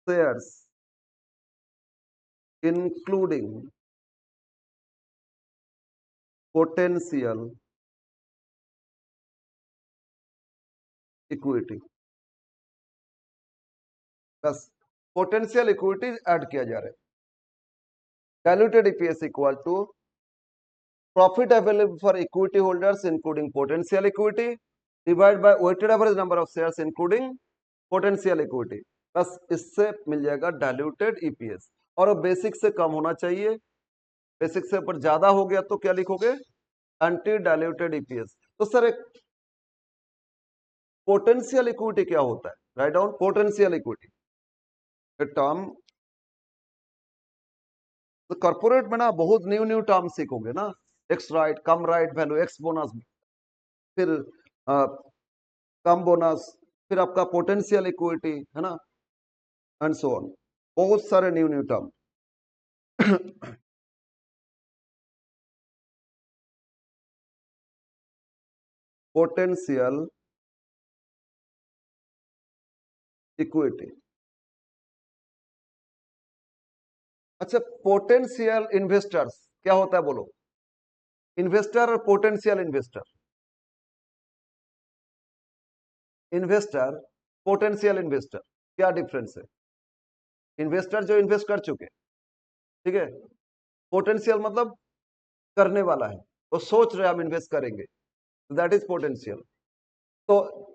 shares including potential equity, बस potential equity add किया जा रहा है। Diluted EPS equal to profit available for equity holders including potential equity divide by weighted average number of shares including potential equity, बस इससे मिल जाएगा diluted EPS. और वो बेसिक से कम होना चाहिए, बेसिक से ऊपर ज्यादा हो गया तो क्या लिखोगे, एंटी डाइल्यूटेड ईपीएस। तो सर एक पोटेंशियल इक्विटी क्या होता है, write down potential equity term, तो कॉर्पोरेट में ना बहुत न्यू न्यू टर्म सीखोगे ना, एक्स राइट, कम राइट वैल्यू, एक्स बोनस, फिर कम बोनस, फिर आपका पोटेंशियल इक्विटी है ना, एंड सो ऑन, बहुत सारे new new term. Potential equity, अच्छा पोटेंशियल इन्वेस्टर्स क्या होता है बोलो, इन्वेस्टर और potential investor, investor potential investor क्या डिफरेंस है, इन्वेस्टर जो इन्वेस्ट कर चुके, ठीक है, पोटेंशियल मतलब करने वाला है, वो सोच रहे हम इन्वेस्ट करेंगे, दैट इज पोटेंशियल। तो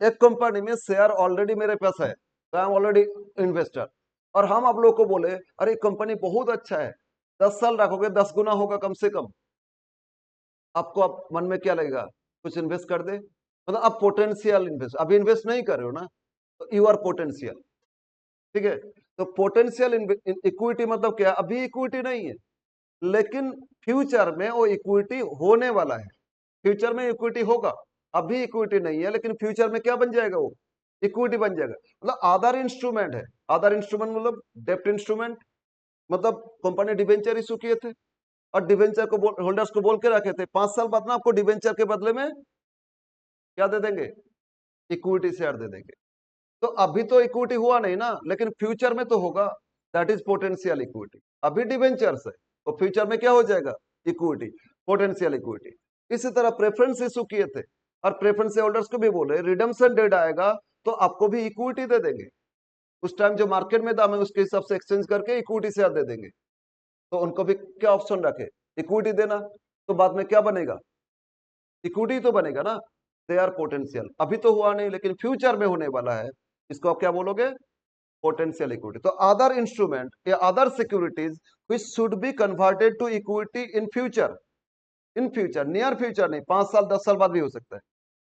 एक कंपनी में शेयर ऑलरेडी मेरे पास है, तो आई एम ऑलरेडी इन्वेस्टर, और हम आप लोग को बोले अरे कंपनी बहुत अच्छा है, 10 साल रखोगे 10 गुना होगा कम से कम। आपको अब मन में क्या लगेगा, कुछ इन्वेस्ट कर दे, मतलब आप पोटेंशियल इन्वेस्ट, अभी इन्वेस्ट नहीं कर रहे हो ना, तो यू आर पोटेंशियल। ठीक है, तो पोटेंशियल इक्विटी मतलब क्या, अभी इक्विटी नहीं है लेकिन फ्यूचर में वो इक्विटी होने वाला है, फ्यूचर में इक्विटी होगा। अभी इक्विटी नहीं है लेकिन फ्यूचर में क्या बन जाएगा, वो इक्विटी बन जाएगा। मतलब अदर इंस्ट्रूमेंट है, अदर इंस्ट्रूमेंट मतलब डेप्ट इंस्ट्रूमेंट, मतलब कंपनी डिबेंचर इशू किए थे और डिबेंचर को होल्डर्स को बोल के रखे थे 5 साल बाद ना आपको डिबेंचर के बदले में क्या दे देंगे, इक्विटी शेयर दे देंगे। तो अभी तो इक्विटी हुआ नहीं ना, लेकिन फ्यूचर में तो होगा, दैट इज पोटेंशियल इक्विटी। अभी डिबेंचर्स है तो फ्यूचर में क्या हो जाएगा, इक्विटी, पोटेंशियल इक्विटी। इसी तरह प्रेफरेंस इशू किए थे और प्रेफरेंस होल्डर्स को भी बोले रिडम्पशन डेट आएगा तो आपको भी इक्विटी दे देंगे, उस टाइम जो मार्केट में दाम है उसके हिसाब से एक्सचेंज करके इक्विटी शेयर दे देंगे। तो उनको भी क्या ऑप्शन रखे, इक्विटी देना, तो बाद में क्या बनेगा, इक्विटी तो बनेगा ना। दे आर पोटेंशियल, अभी तो हुआ नहीं लेकिन फ्यूचर में होने वाला है, इसको आप क्या बोलोगे, पोटेंशियल इक्विटी। तो अदर इंस्ट्रूमेंट या other securities which should be converted to equity in future, in future, near future नहीं, 5 साल 10 साल बाद भी हो सकता है,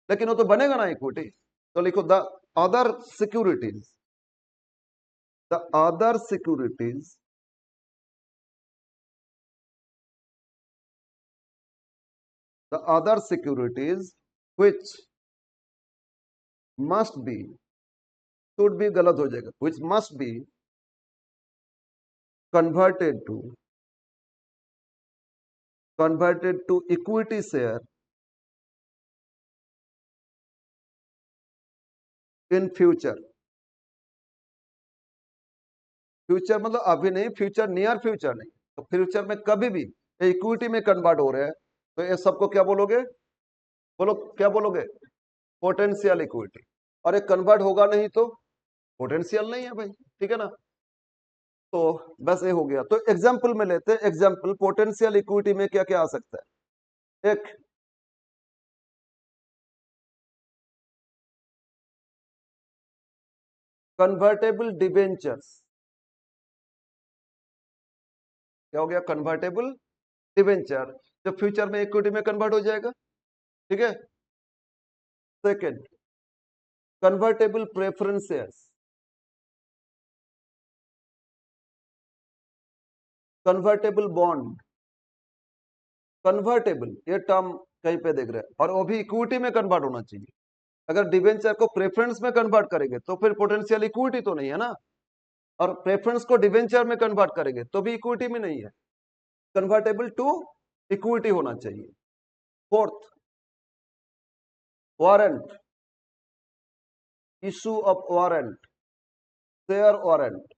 लेकिन वो तो बनेगा ना इक्विटी। तो लिखो the other securities, the other securities, the other securities which must be, should be गलत हो जाएगा, which must be converted to equity share in future। Future मतलब अभी नहीं, फ्यूचर नियर फ्यूचर नहीं, तो फ्यूचर में कभी भी इक्विटी में कन्वर्ट हो रहे हैं, तो ये सबको क्या बोलोगे, बोलो क्या बोलोगे, पोटेंशियल इक्विटी। और ये कन्वर्ट होगा नहीं तो पोटेंशियल नहीं है भाई, ठीक है ना। तो बस ये हो गया। तो एग्जाम्पल में लेते हैं, एग्जाम्पल पोटेंशियल इक्विटी में क्या क्या आ सकता है। एक, कन्वर्टेबल डिबेंचर्स, क्या हो गया, कन्वर्टेबल डिबेंचर, जो फ्यूचर में इक्विटी में कन्वर्ट हो जाएगा, ठीक है। Second, convertible preference shares, convertible bond, convertible ये टर्म कहीं पे देख रहे हैं, और वो भी इक्विटी में कन्वर्ट होना चाहिए। अगर डिबेंचर को प्रेफरेंस में कन्वर्ट करेंगे तो फिर पोटेंशियल इक्विटी तो नहीं है ना, और प्रेफरेंस को डिबेंचर में कन्वर्ट करेंगे तो भी इक्विटी में नहीं है, कन्वर्टेबल टू इक्विटी होना चाहिए। Fourth, warrant, issue of warrant, share warrant,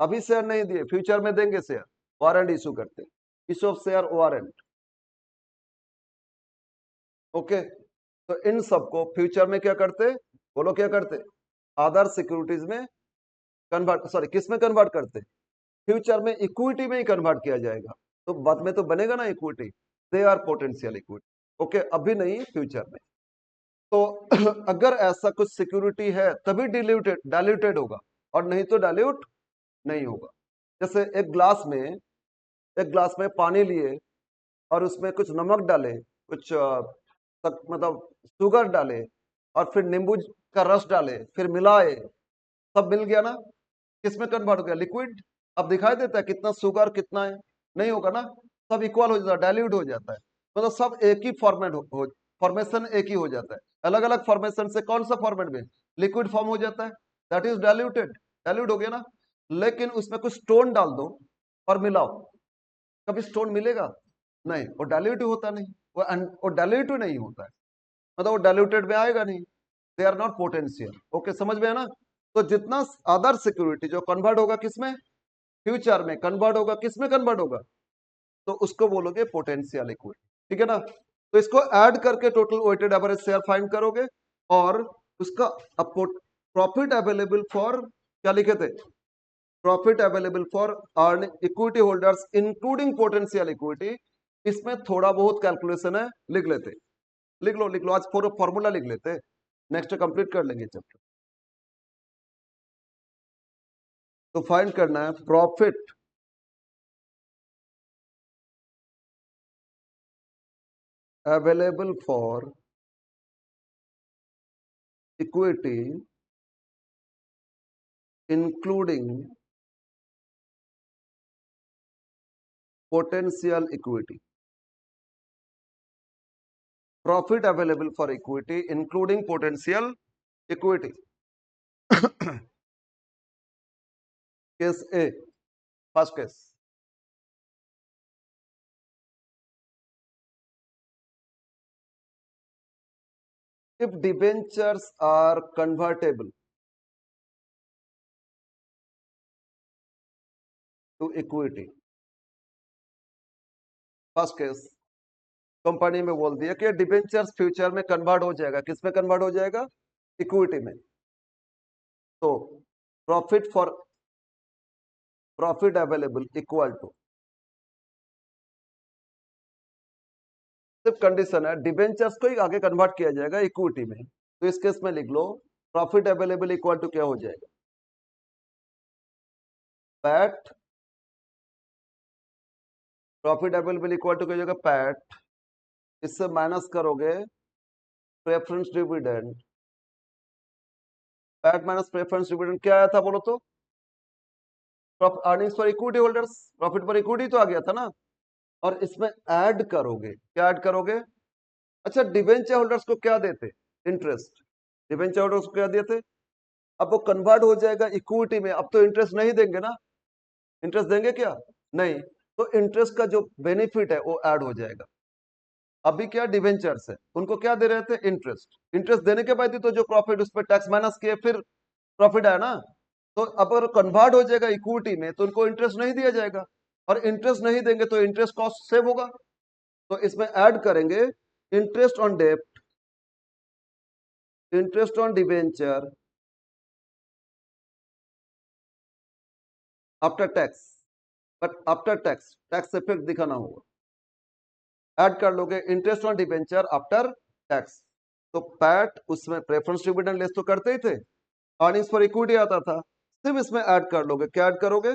अभी शेयर नहीं दिए फ्यूचर में देंगे शेयर, वारंट इशू करते, issue of share warrant, okay. तो इन सबको फ्यूचर में क्या करते, बोलो क्या करते, अदर सिक्योरिटीज में कन्वर्ट, सॉरी किस में कन्वर्ट करते, फ्यूचर में इक्विटी में ही कन्वर्ट किया जाएगा, तो बाद में तो बनेगा ना equity, they are potential equity, okay, अभी नहीं फ्यूचर में। तो अगर ऐसा कुछ सिक्योरिटी है तभी डिल्यूटेड डाइल्यूटेड होगा, और नहीं तो डाइल्यूट नहीं होगा। जैसे एक ग्लास में पानी लिए और उसमें कुछ नमक डाले, कुछ मतलब शुगर डाले, और फिर नींबू का रस डाले, फिर मिलाए, सब मिल गया ना, किसमें कन्वर्ट हो गया, लिक्विड। अब दिखाई देता है कितना शुगर कितना है, नहीं होगा ना, सब इक्वल हो जाता है, डाइल्यूट हो जाता है, मतलब सब एक ही फॉर्मेट फॉर्मेशन एक ही हो जाता है। अलग अलग फॉर्मेशन से कौन सा फॉर्मेट में लिक्विड फॉर्म हो जाता है, दैट इज डाइल्यूटेड, डाइल्यूट हो गया ना। लेकिन उसमें कुछ स्टोन डाल दो और मिलाओ, कभी स्टोन मिलेगा नहीं, वो डाइल्यूट होता नहीं, वो डाइल्यूट नहीं होता है, मतलब वो डाइल्यूटेड में आएगा नहीं, they are not potential, okay, समझ में है ना। तो जितना अदर सिक्योरिटी जो कन्वर्ट होगा किसमें, फ्यूचर में कन्वर्ट होगा, किसमें कन्वर्ट होगा, तो उसको बोलोगे पोटेंशियल इक्विटी, ठीक है ना। तो इसको ऐड करके total weighted average share find करोगे, और उसका प्रॉफिट अवेलेबल फॉर, क्या लिखे थे, profit available for earn equity holders including potential equity, इसमें थोड़ा बहुत कैलकुलेशन है, लिख लेते, लिख लो आज पूरा फॉर्मूला लिख लेते, नेक्स्ट कंप्लीट कर लेंगे चैप्टर। तो फाइंड करना है profit available for equity including potential equity. Profit available for equity including potential equity. Case A, first case. If debentures are convertible to equity, first case, company में बोल दिया कि debentures future में convert हो जाएगा, किस में कन्वर्ट हो जाएगा? इक्विटी में। तो प्रॉफिट अवेलेबल इक्वल टू, सिर्फ कंडीशन है डिबेंचर्स को ही आगे कन्वर्ट किया जाएगा इक्विटी में, तो इस केस में लिख लो प्रॉफिट अवेलेबल इक्वल टू क्या हो जाएगा? PAT, profit available equal to क्या हो जाएगा? पैट, इससे माइनस करोगे preference dividend, PAT minus preference dividend क्या आया था बोलो तो? Earnings for equity holders, profit पर इक्विटी तो आ गया था ना, और इसमें ऐड करोगे, क्या ऐड करोगे? अच्छा, डिबेंचर होल्डर्स को क्या देते? इंटरेस्ट। डिबेंचर होल्डर्स को क्या देते? अब वो कन्वर्ट हो जाएगा इक्विटी में, अब तो इंटरेस्ट नहीं देंगे ना, इंटरेस्ट देंगे क्या? नहीं, तो इंटरेस्ट का जो बेनिफिट है वो ऐड हो जाएगा। अभी क्या डिबेंचर्स है, उनको क्या दे रहे थे? इंटरेस्ट। इंटरेस्ट देने के बाद ही तो जो प्रॉफिट उस पर टैक्स माइनस किए फिर प्रॉफिट आया ना, तो अब अगर कन्वर्ट हो जाएगा इक्विटी में तो उनको इंटरेस्ट नहीं दिया जाएगा, और इंटरेस्ट नहीं देंगे तो इंटरेस्ट कॉस्ट सेव होगा। तो इसमें ऐड करेंगे इंटरेस्ट ऑन डेप्ट, interest on debenture after tax, but after tax, tax effect दिखाना होगा। ऐड कर लोगे interest on debenture after tax, तो पैट उसमें प्रेफरेंस डिविडेंड लेस तो करते ही थे, अर्निंग्स पर इक्विटी आता था, सिर्फ इसमें ऐड कर लोगे, क्या ऐड करोगे?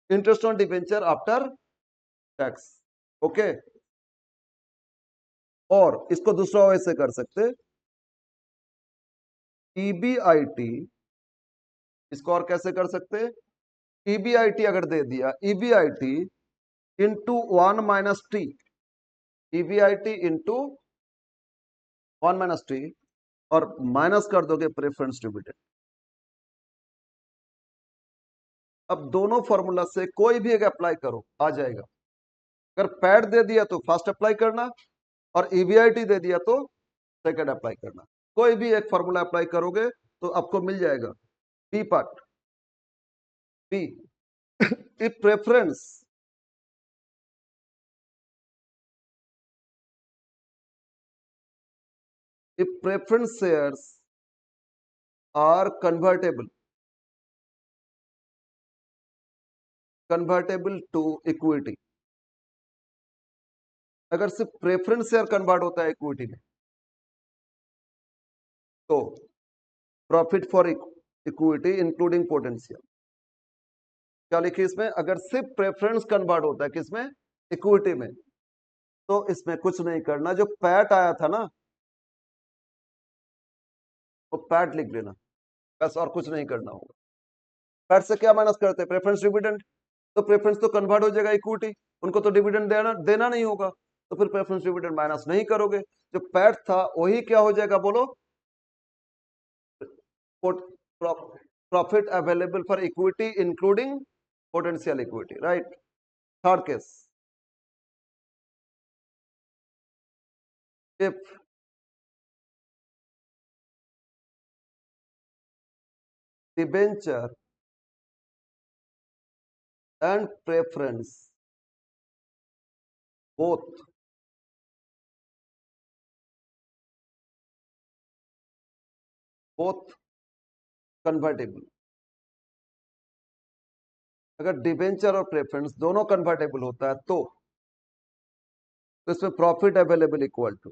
Interest on debenture after tax. Okay, और इसको दूसरा वैसे कर सकते, ईबीआईटी, इसको और कैसे कर सकते? ईबीआईटी अगर दे दिया, EBIT into 1 - T, EBIT into 1 - T, और माइनस कर दोगे प्रेफरेंस डिविडेंड। अब दोनों फॉर्मूला से कोई भी एक अप्लाई करो, आ जाएगा। अगर पैड दे दिया तो फर्स्ट अप्लाई करना, और ईबीआईटी दे दिया तो सेकंड अप्लाई करना। कोई भी एक फॉर्मूला अप्लाई करोगे तो आपको मिल जाएगा। B part, B, if preference shares are convertible to equity, अगर सिर्फ प्रेफरेंस शेयर कन्वर्ट होता है इक्विटी में तो profit for equity including potential, क्या लिखिए इसमें? अगर सिर्फ प्रेफरेंस कन्वर्ट होता है किसमें? इक्विटी में, तो इसमें कुछ नहीं करना, जो पैट आया था ना वो पैट लिख लेना, बस, और कुछ नहीं करना होगा। पैट से क्या माइनस करते हैं? प्रेफरेंस डिविडेंड, तो प्रेफरेंस तो कन्वर्ट हो जाएगा इक्विटी, उनको तो डिविडेंड देना नहीं होगा, तो फिर प्रेफरेंस डिविडेंड माइनस नहीं करोगे, जो पैट था वही क्या हो जाएगा बोलो? Profit available for equity including potential equity, right? Third case, if debenture and preference both both convertible, अगर डिबेंचर और प्रेफरेंस दोनों कन्वर्टेबल होता है तो इसमें profit available equal to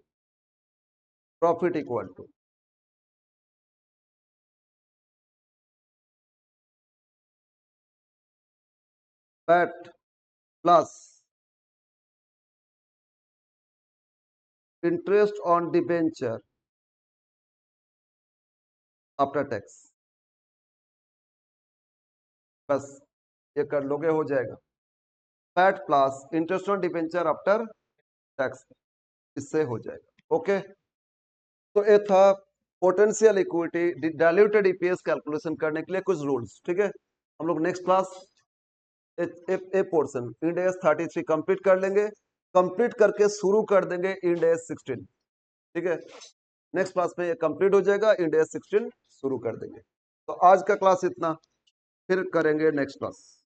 profit equal to PAT plus interest on debenture after tax, बस ये कर लोगे हो जाएगा। PAT plus interest on debenture after tax, इससे हो जाएगा। ओके, तो ये था potential equity diluted EPS calculation करने के लिए कुछ रूल्स। ठीक है, हम लोग नेक्स्ट क्लास ए पोर्शन इंड एस 33 कंप्लीट कर लेंगे, कंप्लीट करके शुरू कर देंगे इंड एस 16। ठीक है, नेक्स्ट क्लास में ये कंप्लीट हो जाएगा, इंड एस 16 शुरू कर देंगे। तो आज का क्लास इतना, फिर करेंगे नेक्स्ट क्लास।